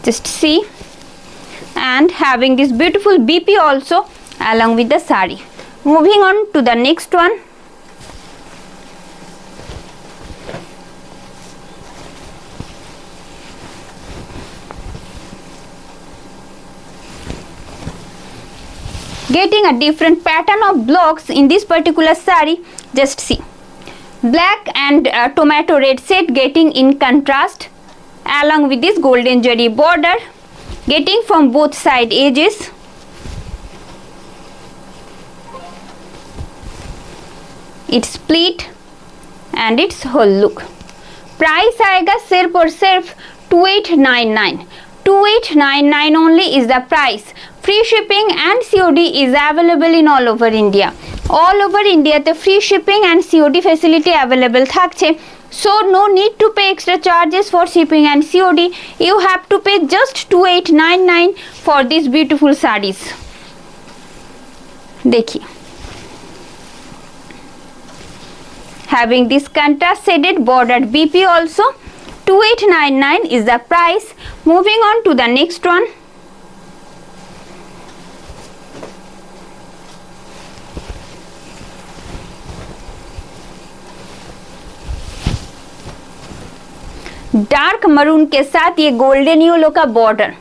Just see, and having this beautiful BP also along with the saree. Moving on to the next one. Getting a different pattern of blocks in this particular saree. Just see, black and tomato red shade getting in contrast along with this golden zari border getting from both side edges. Its pleat and its whole look. Price आएगा सिर्फ और सिर्फ 2899. 2899 only is the price. Free shipping and COD is available in all over India. All over India the free shipping and COD facility available থাকছে. So no need to pay extra charges for shipping and COD. You have to pay just 2899 for these beautiful sarees. देखिए, having this contrast shaded bordered BP also. 2899 is the price. Moving on to the next one. Dark maroon के साथ ये golden yellow का border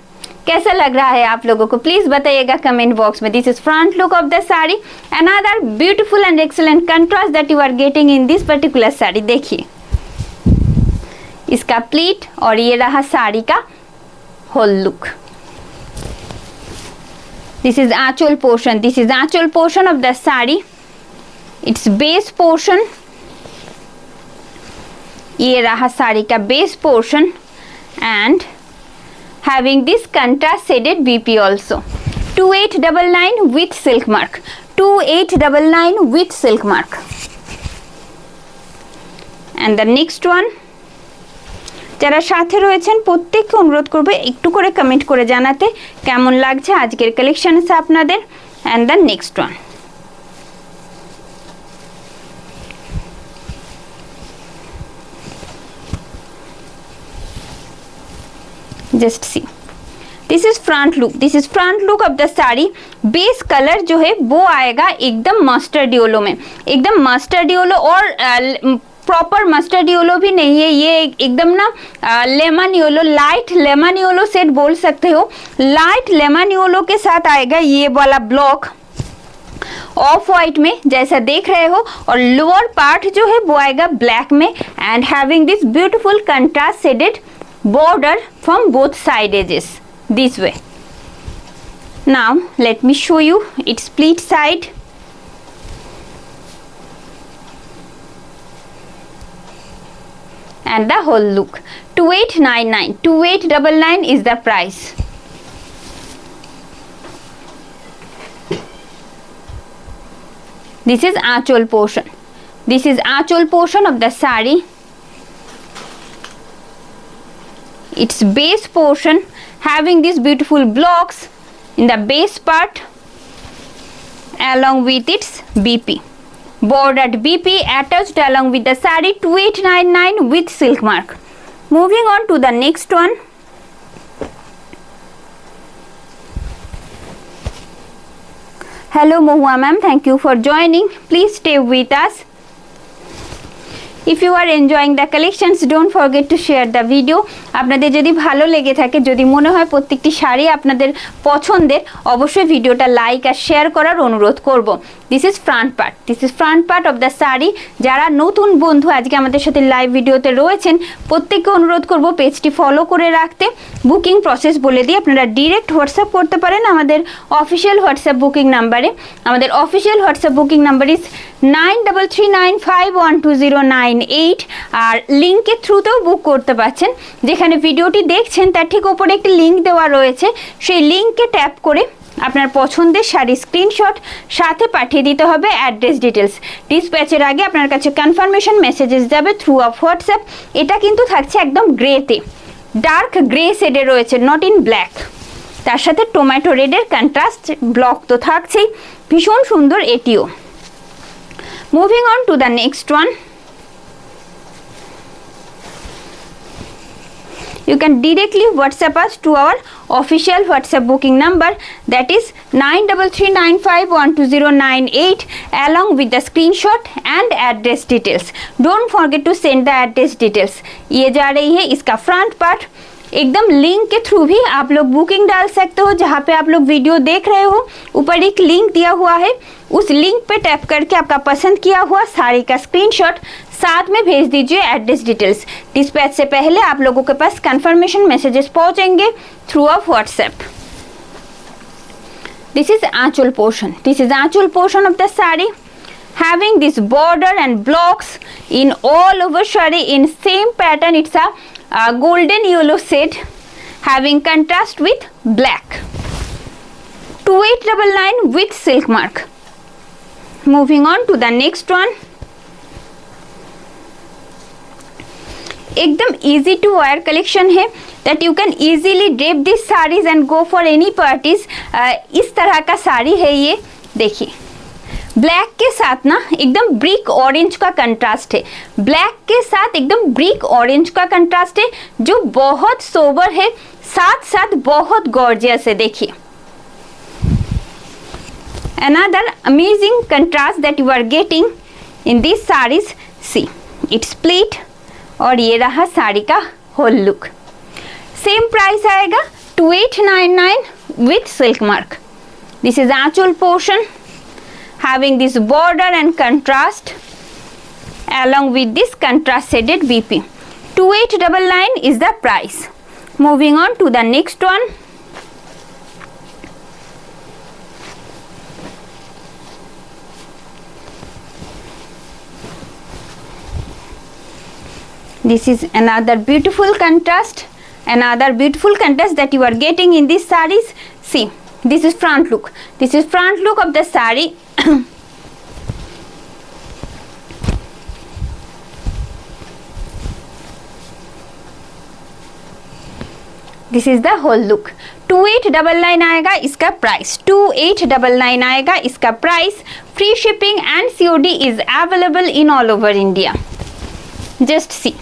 कैसा लग रहा है आप लोगों को, प्लीज बताइएगा कमेंट बॉक्स में. This is front look of the sari. Another beautiful and excellent contrast that you are getting in this particular sari. देखिए इसका प्लीट और ये रहा साड़ी का whole look. This is aanchal portion. This is aanchal portion of the sari. Its base portion. ये रहा साड़ी का base portion and having this contrast shaded BP also. 2899 with silk mark. 2899 with silk mark. And the next one. যারা সাথে রয়েছেন প্রত্যেককে অনুরোধ করব একটু করে কমেন্ট করে জানাতে কেমন লাগছে আজকের কালেকশনস আপনাদের. And the next one. Just see, this is front look. This is front look of the sari. Base colour जो है वो आएगा एकदम मस्टर्ड येलो में. एकदम मस्टर्ड येलो और प्रॉपर मस्टर्ड येलो भी नहीं है, ये एकदम ना lemon yellow, light lemon yellow set बोल सकते हो. लाइट लेमन येलो के साथ आएगा ये वाला ब्लॉक. ऑफ वाइट में जैसा देख रहे हो, और लोअर पार्ट जो है वो आएगा ब्लैक में, and having this beautiful contrast shaded border from both side edges this way. Now let me show you its split side. And the whole look. 2899, 2899 is the price. This is aanchal portion. This is aanchal portion of the sari. Its base portion having these beautiful blocks in the base part along with its BP. Bordered BP attached along with the sari, 2899 with silk mark. Moving on to the next one. Hello Mohua ma'am, thank you for joining. Please stay with us. If you are enjoying the collections, don't forget to share the video. আপনাদের যদি ভালো লেগে থাকে, যদি মনে হয় প্রত্যেকটি শাড়ি আপনাদের পছন্দের, অবশ্যই ভিডিওটা লাইক আর শেয়ার করার অনুরোধ করব. This is front part. This is front part of the sari. যারা নতুন বন্ধু আজকে আমাদের সাথে লাইভ ভিডিওতে রয়েছেন, প্রত্যেককে অনুরোধ করব পেজটি ফলো করে রাখতে. বুকিং প্রসেস বলে দিই, আপনারা ডিরেক্ট হোয়াটসঅ্যাপ করতে পারেন আমাদের অফিসিয়াল হোয়াটসঅ্যাপ বুকিং নাম্বারে. আমাদের official WhatsApp booking number is 9339512098. আর লিঙ্কের থ্রুতেও বুক করতে পারছেন. যেখানে ভিডিওটি দেখছেন তার ঠিক ওপরে একটি লিঙ্ক দেওয়া রয়েছে, সেই লিঙ্কে ট্যাপ করে আপনার পছন্দের শাড়ি স্ক্রিনশট সাথে পাঠিয়ে দিতে হবে অ্যাড্রেস ডিটেলস. ডিসপ্যাচের আগে আপনার কাছে কনফার্মেশন মেসেজেস যাবে থ্রু অফ হোয়াটসঅ্যাপ. এটা কিন্তু থাকছে একদম গ্রেতে, ডার্ক গ্রে শেডে রয়েছে, নট ইন ব্ল্যাক. তার সাথে টমেটো রেডের কন্ট্রাস্ট ব্লক তো থাকছেই, ভীষণ সুন্দর এটিও. Moving on to the next one. You can directly WhatsApp us to our official WhatsApp booking number, that is 9339512098 along with the screenshot and address details. Don't forget to send the address details. ये जा रही है इसका front part. एकदम link के through भी आप लोग बुकिंग डाल सकते हो. जहाँ पे आप लोग वीडियो देख रहे हो ऊपर एक लिंक दिया हुआ है, उस लिंक पे टैप करके आपका पसंद किया हुआ साड़ी का स्क्रीनशॉट साथ में भेज दीजिए एड्रेस डिटेल्स. डिस्पैच से पहले आप लोगों के पास कंफर्मेशन मैसेजेस पहुंचेंगे through of WhatsApp. This is aanchal portion. This is aanchal portion of the sari having this border and blocks in all over shari in same pattern. It's a golden yellow shade having contrast with black. 2899 with silk mark. Moving on to the next one. एकदम easy to wear collection है, that you can easily drape these sarees and go for any parties. इस तरह का साड़ी है ये. देखिए black के साथ ना एकदम ब्रिक ऑरेंज का कंट्रास्ट है. ब्लैक के साथ एकदम ब्रिक ऑरेंज का कंट्रास्ट है जो बहुत सोबर है, साथ साथ बहुत गॉर्जियस है. देखिए another amazing contrast that you are getting in these sarees. See, it's split. और ये रहा साड़ी का होल लुक. सेम प्राइस आएगा 2899 with silk mark. This is aanchal portion having this border and contrast along with this contrast shaded BP. 2899 is the price. Moving on to the next one. This is another beautiful contrast that you are getting in these sarees. See, this is front look. This is front look of the saree. This is the whole look. 2899 आएगा इसका price. 2899 आएगा इसका price. Free shipping and COD is available in all over India. Just see.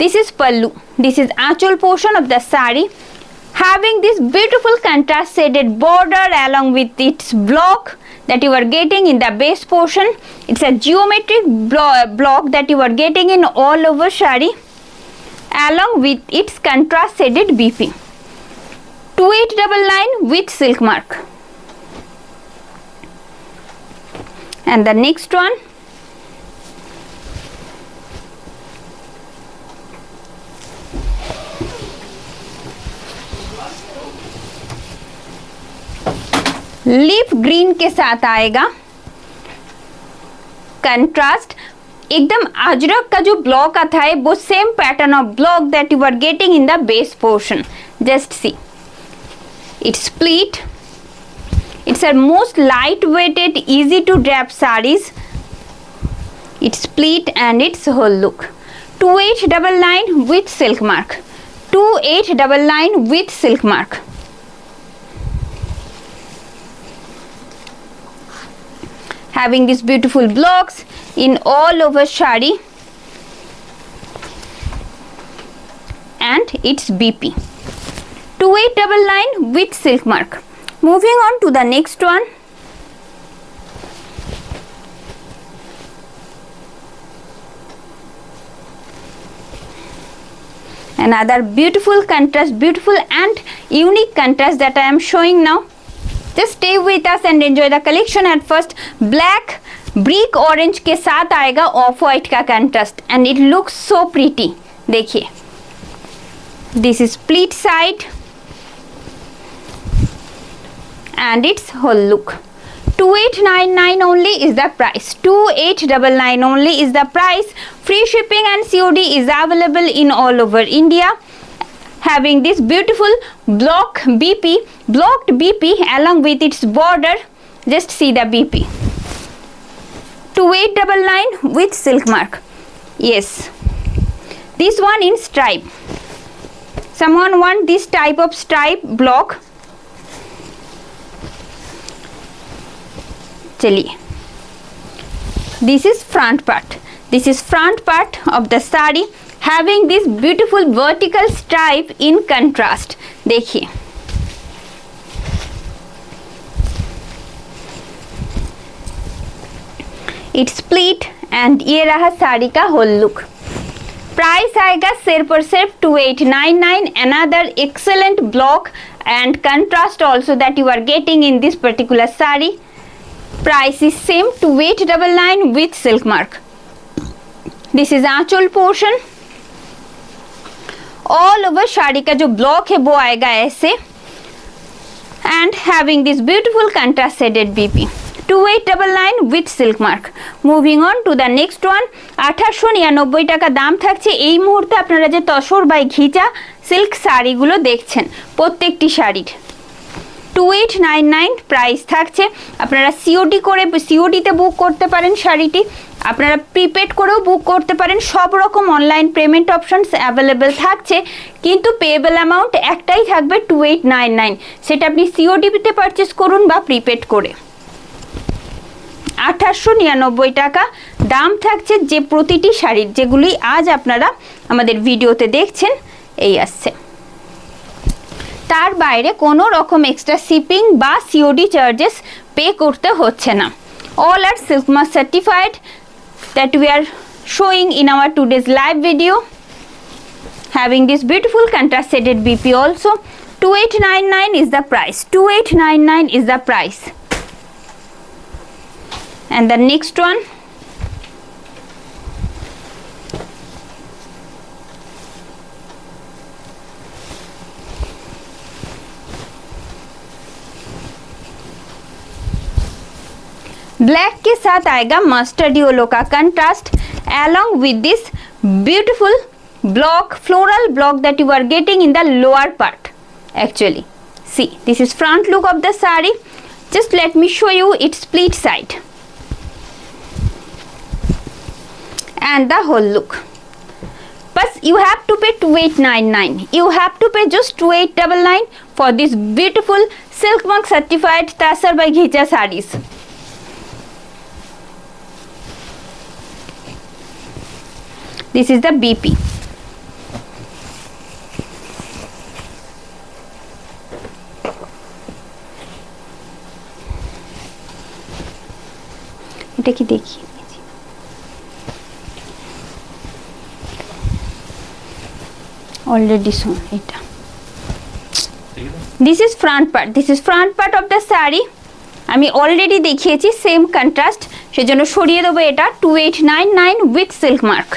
This is pallu. This is aanchal portion of the saree having this beautiful contrast shaded border along with its block that you are getting in the base portion. It's a geometric block that you are getting in all over saree along with its contrast shaded BP. 2899 with silk mark. and the next one. Leaf green के साथ आएगा contrast, एकदम अजरक का जो block आता है वो same pattern of block that you are getting in the base portion. Just see its split. It's a most light-weighted, easy to wrap sarees. It's split and its whole look. 2899 with silk mark. 2899 with silk mark. Having these beautiful blocks in all over saree. And it's BP. 2899 with silk mark. Moving on to the next one. Another beautiful contrast, beautiful and unique contrast that I am showing now. Just stay with us and enjoy the collection. At first, black brick orange के साथ आएगा of white का contrast and it looks so pretty. देखिए, this is split side. And its whole look. 2899 only is the price. 2899 only is the price. Free shipping and COD is available in all over India. Having this beautiful blocked BP along with its border. Just see the BP. 2899 with silk mark. Yes, this one in stripe. Someone want this type of stripe block. चलिए, this is front part. This is front part of the saree having this beautiful vertical stripe in contrast. देखिए, it's split and ये रहा साड़ी का whole look. Price आएगा सिर्फ और सिर्फ 2899. Another excellent block and contrast also that you are getting in this particular saree. Price is same 2899 with silk mark. This is aanchal portion. All over sari का जो block है वो आएगा ऐसे and having this beautiful contrast shaded BP. 2899 with silk mark. Moving on to the next one. 1899 টাকা দাম থাকছে এই মুহূর্তে আপনারা যে তসর বাই ঘিচা সিল্ক শাড়িগুলো দেখছেন প্রত্যেকটি শাড়ির 2899 প্রাইস থাকছে। আপনারা সিওডি করে সিওডিতে বুক করতে পারেন শাড়িটি, আপনারা প্রিপেড করেও বুক করতে পারেন, সব রকম অনলাইন পেমেন্ট অপশনস অ্যাভেলেবেল থাকছে, কিন্তু পেয়েবল অ্যামাউন্ট একটাই থাকবে 2899, সেটা আপনি সিওডিতে পারচেস করুন বা প্রিপেড করে। 1899 টাকা দাম থাকছে যে প্রতিটি শাড়ির, যেগুলি আজ আপনারা আমাদের ভিডিওতে দেখছেন এই আসছে। তার বাইরে কোনো রকম এক্সট্রা শিপিং বা সিওডি চার্জেস পে করতে হচ্ছে না। All are silk mark certified that we are showing in our today's live video, having this beautiful contrast shaded BP also. 2899 is the price. 2899 is the price. And the next one, black के साथ आएगा mustard yellow का contrast along with this beautiful block, floral block that you are getting in the lower part. Actually, see, this is front look of the saree. Just let me show you its split side and the whole look. But you have to pay 2899. You have to pay just 2899 for this beautiful silk mark certified Tasar by Ghicha sarees. This is the BP. এটা কি দেখি already shown এটা। This is front part. This is front part of the saree. আমি already দেখিয়েছি same contrast সেজন্য সরিয়ে দেবো এটা 2899 with silk mark.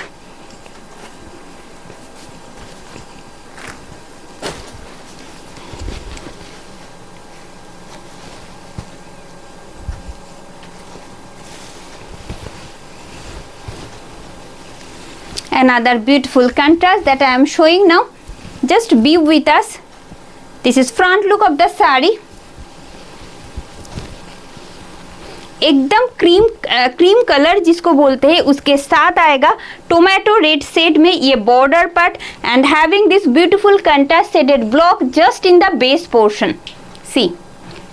Another beautiful contrast that I am showing now. Just be with us. This is front look of the saree. एकदम cream colour जिसको बोलते हैं उसके साथ आएगा टोमेटो रेड शेड में ये border part and having this beautiful contrast shaded block just in the base portion. See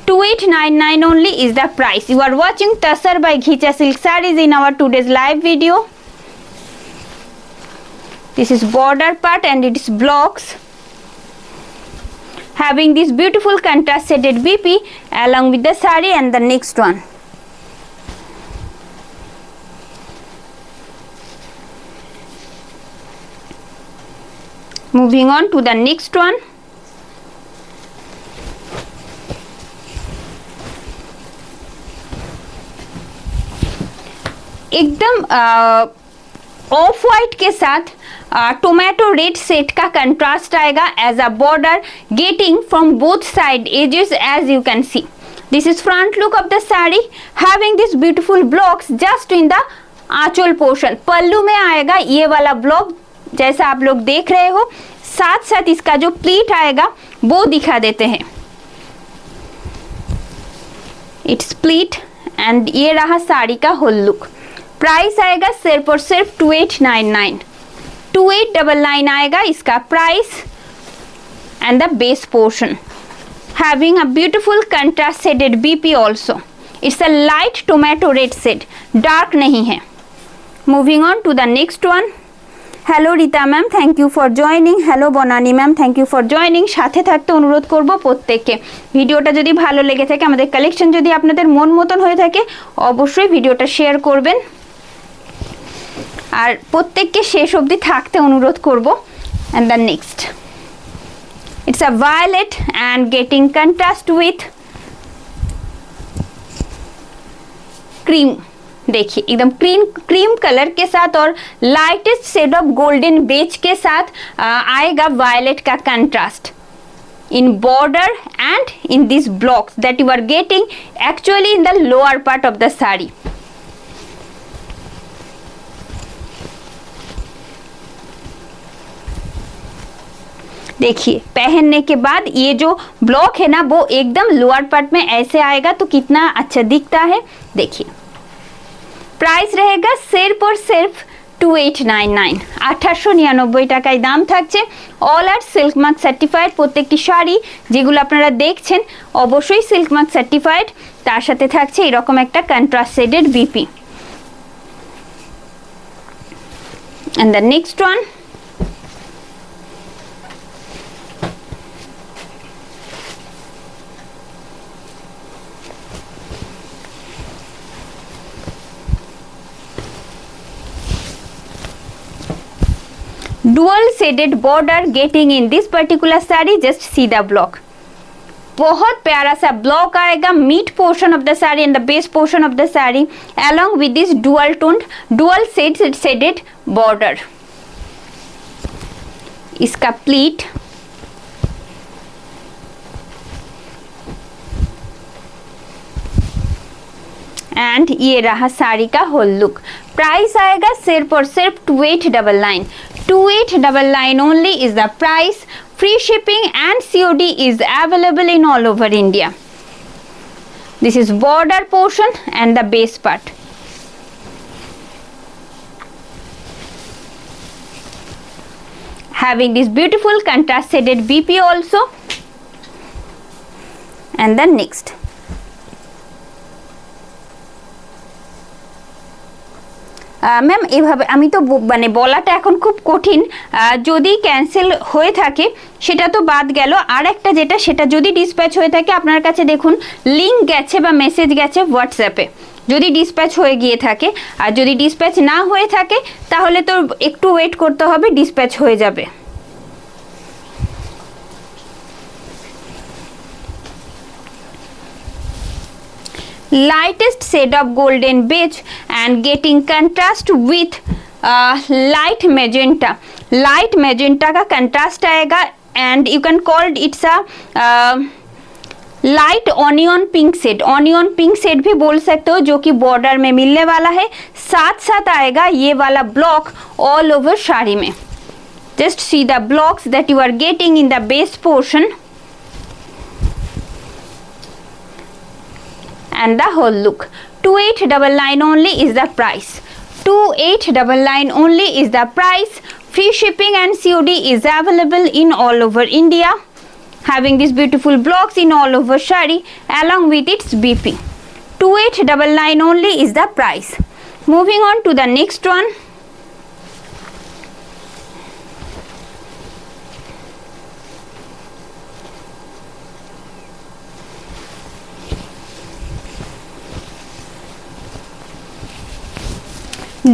2899 only is the price. You are watching Tasar by Ghicha Silk Sarees in our today's live video. This is border part and it is blocks having this beautiful contrast shaded BP along with the saree. And the next one, moving on to the next one. एकदम off white के साथ tomato red set का contrast आएगा as a border getting from both side edges as you can see. This is front look of the sari having this beautiful blocks just in the aanchal portion. Pallu में आएगा ये वाला block जैसा आप लोग देख रहे हो, साथ साथ इसका जो प्लीट आएगा वो दिखा देते हैं. इट्स प्लीट एंड ये रहा साड़ी का होल लुक. प्राइस आएगा सिर्फ और सिर्फ 2899. 2899 आएगा इसका price and the base portion having a beautiful contrast shaded BP also. It's a light tomato red shade, dark नहीं है. Moving on to the next one. Hello Rita ma'am, thank you for joining. Hello Banani ma'am, thank you for joining. সাথে থাকতে অনুরোধ করব প্রত্যেককে. ভিডিওটা যদি ভালো লেগে থাকে, আমাদের কালেকশন যদি আপনাদের মন মতন হয়ে থাকে, অবশ্যই ভিডিওটা শেয়ার করবেন আর প্রত্যেককে শেষ অবধি থাকতে অনুরোধ করব. And the next, it's a violet and getting contrast with cream. देखिए एकदम क्रीम कलर के साथ और lightest shade of golden beige के साथ आएगा वायलेट का contrast in border and in this blocks that you are getting actually in the lower part of the sari. देखिए पहनने के बाद ये जो ब्लॉक है ना वो एकदम लोअर पार्ट में ऐसे आएगा तो कितना अच्छा दिखता है. देखिए प्राइस रहेगा सिर्फ और सिर्फ 2899. 1899 টাকায় দাম থাকছে. All are silk mark certified. প্রত্যেকটি শাড়ি যেগুলো আপনারা দেখছেন অবশ্যই সিল্ক মার্ক সার্টিফাইড. তার সাথে থাকছে এরকম একটা contrast shaded BP. And the next one, dual shaded border getting in this particular saree. Just see the block. बहुत प्यारा सा ब्लॉक आएगा mid portion of the sari and the base portion of the sari along with this dual shaded border. इसका pleat and ये रहा साड़ी का whole look. Price आएगा सिर्फ और सिर्फ 2899. 2899 only is the price. Free shipping and COD is available in all over India. This is border portion and the base part. Having this beautiful contrast shaded BP also. And then next, ma'am এভাবে আমি তো মানে বলাটা এখন খুব কঠিন. যদি cancel হয়ে থাকে সেটা তো বাদ গেল, আর একটা যেটা সেটা যদি ডিসপ্যাচ হয়ে থাকে আপনার কাছে দেখুন লিঙ্ক গেছে বা মেসেজ গেছে হোয়াটসঅ্যাপে, যদি ডিসপ্যাচ হয়ে গিয়ে থাকে. আর যদি ডিসপ্যাচ না হয়ে থাকে তাহলে তো একটু ওয়েট করতে হবে, ডিসপ্যাচ হয়ে যাবে. lightest shade of golden beige and getting contrast with light magenta. Light magenta का contrast आएगा and you can call it's a light onion pink shade, onion pink shade भी बोल सकते हो, जो कि बॉर्डर में मिलने वाला है। साथ साथ आएगा ये वाला ब्लॉक ऑल ओवर साड़ी में। Just see the blocks that you are getting in the base portion and the whole look. 2899 only is the price. 2899 only is the price. Free shipping and COD is available in all over India. Having these beautiful blocks in all over shari along with its BP. 2899 only is the price. Moving on to the next one.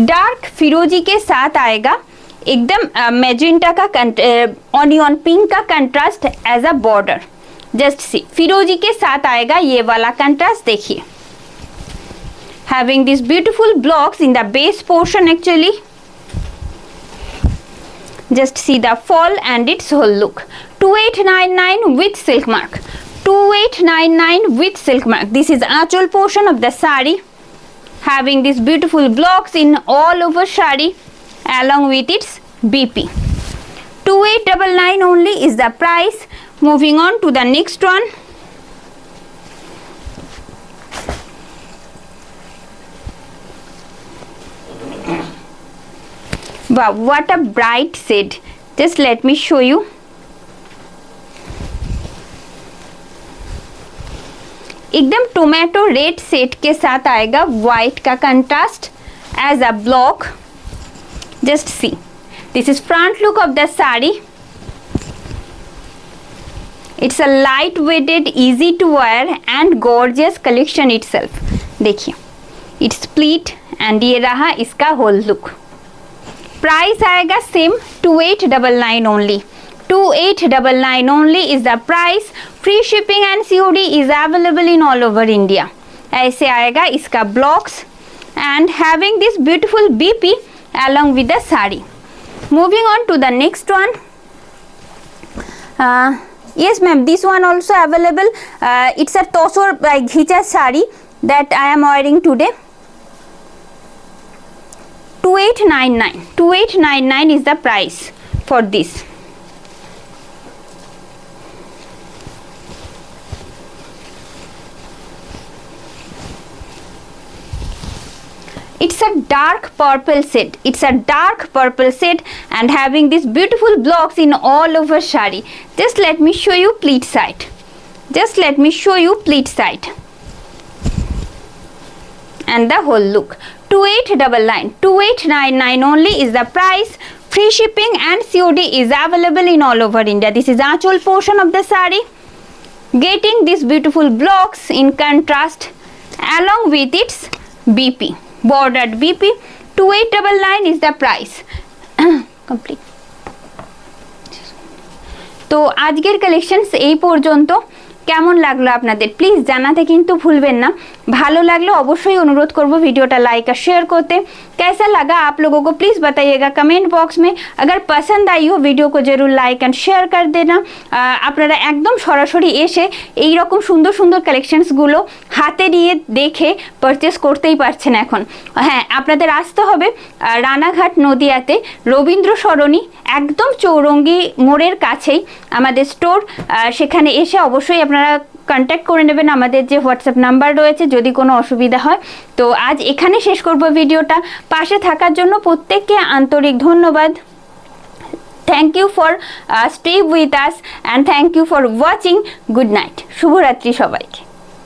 Dark फिरोजी के साथ आएगा एकदम magenta का onion pink का contrast as a border. Just see फिरोजी के साथ आएगा ये वाला कंट्रास्ट, देखिए। Having this beautiful blocks in the base portion actually. Just see the fall and it's whole look. 2899 with silk mark. 2899 with silk mark. This is actual portion of the sari. Having these beautiful blocks in all over sari along with its BP. 2899 only is the price. Moving on to the next one. Wow, what a bright shade. Just let me show you. एकदम tomato red shade के साथ आएगा white का contrast as a block. Just see, this is front look of the sari. It's a light weighted, easy to wear and gorgeous collection itself. देखिए, it's split and ये रहा इसका whole look. Price आएगा same 2899 only. 2899 only is the price. Free shipping and COD is available in all over India. ऐसे आएगा इसका blocks and having this beautiful BP along with the sari. Moving on to the next one. Yes ma'am, this one also available. It's a tosor ghicha sari that I am wearing today. 2899. 2899 is the price for this. It's a dark purple shade. It's a dark purple shade and having these beautiful blocks in all over sari. Just let me show you pleat side. Just let me show you pleat side. And the whole look. 2899. 2899 only is the price. Free shipping and COD is available in all over India. This is actual portion of the sari. Getting these beautiful blocks in contrast along with its BP. Bordered BP. 2899 is the price. Complete. তো আজকের collections এই পর্যন্ত। কেমন লাগলো আপনাদের please জানাতে কিন্তু ভুলবেন না। ভালো লাগলে অবশ্যই অনুরোধ করব वीडियोটা लाइक और शेयर करते। कैसा लगा आप लोगों को प्लीज़ बताइएगा कमेंट बॉक्स में। अगर पसंद आई हो वीडियो को जरूर लाइक एंड शेयर कर देना। আপনারা একদম সরাসরি এসে এই রকম সুন্দর সুন্দর কালেকশনসগুলো হাতে নিয়ে দেখে পারচেজ করতেই পারছেন এখন। হ্যাঁ, আপনাদের আসতে হবে রানাঘাট নদিয়াতে রবীন্দ্র সরণি একদম চৌরঙ্গি মোড়ের কাছেই আমাদের স্টোর। সেখানে এসে অবশ্যই আপনারা কন্ট্যাক্ট করে নেবেন আমাদের যে হোয়াটসঅ্যাপ নাম্বার রয়েছে যদি কোনো অসুবিধা হয়। তো আজ এখানে শেষ করব ভিডিওটা। পাশে থাকার জন্য প্রত্যেককে আন্তরিক ধন্যবাদ। Thank you for stay with us and thank you for watching. Good night, শুভরাত্রি সবাইকে।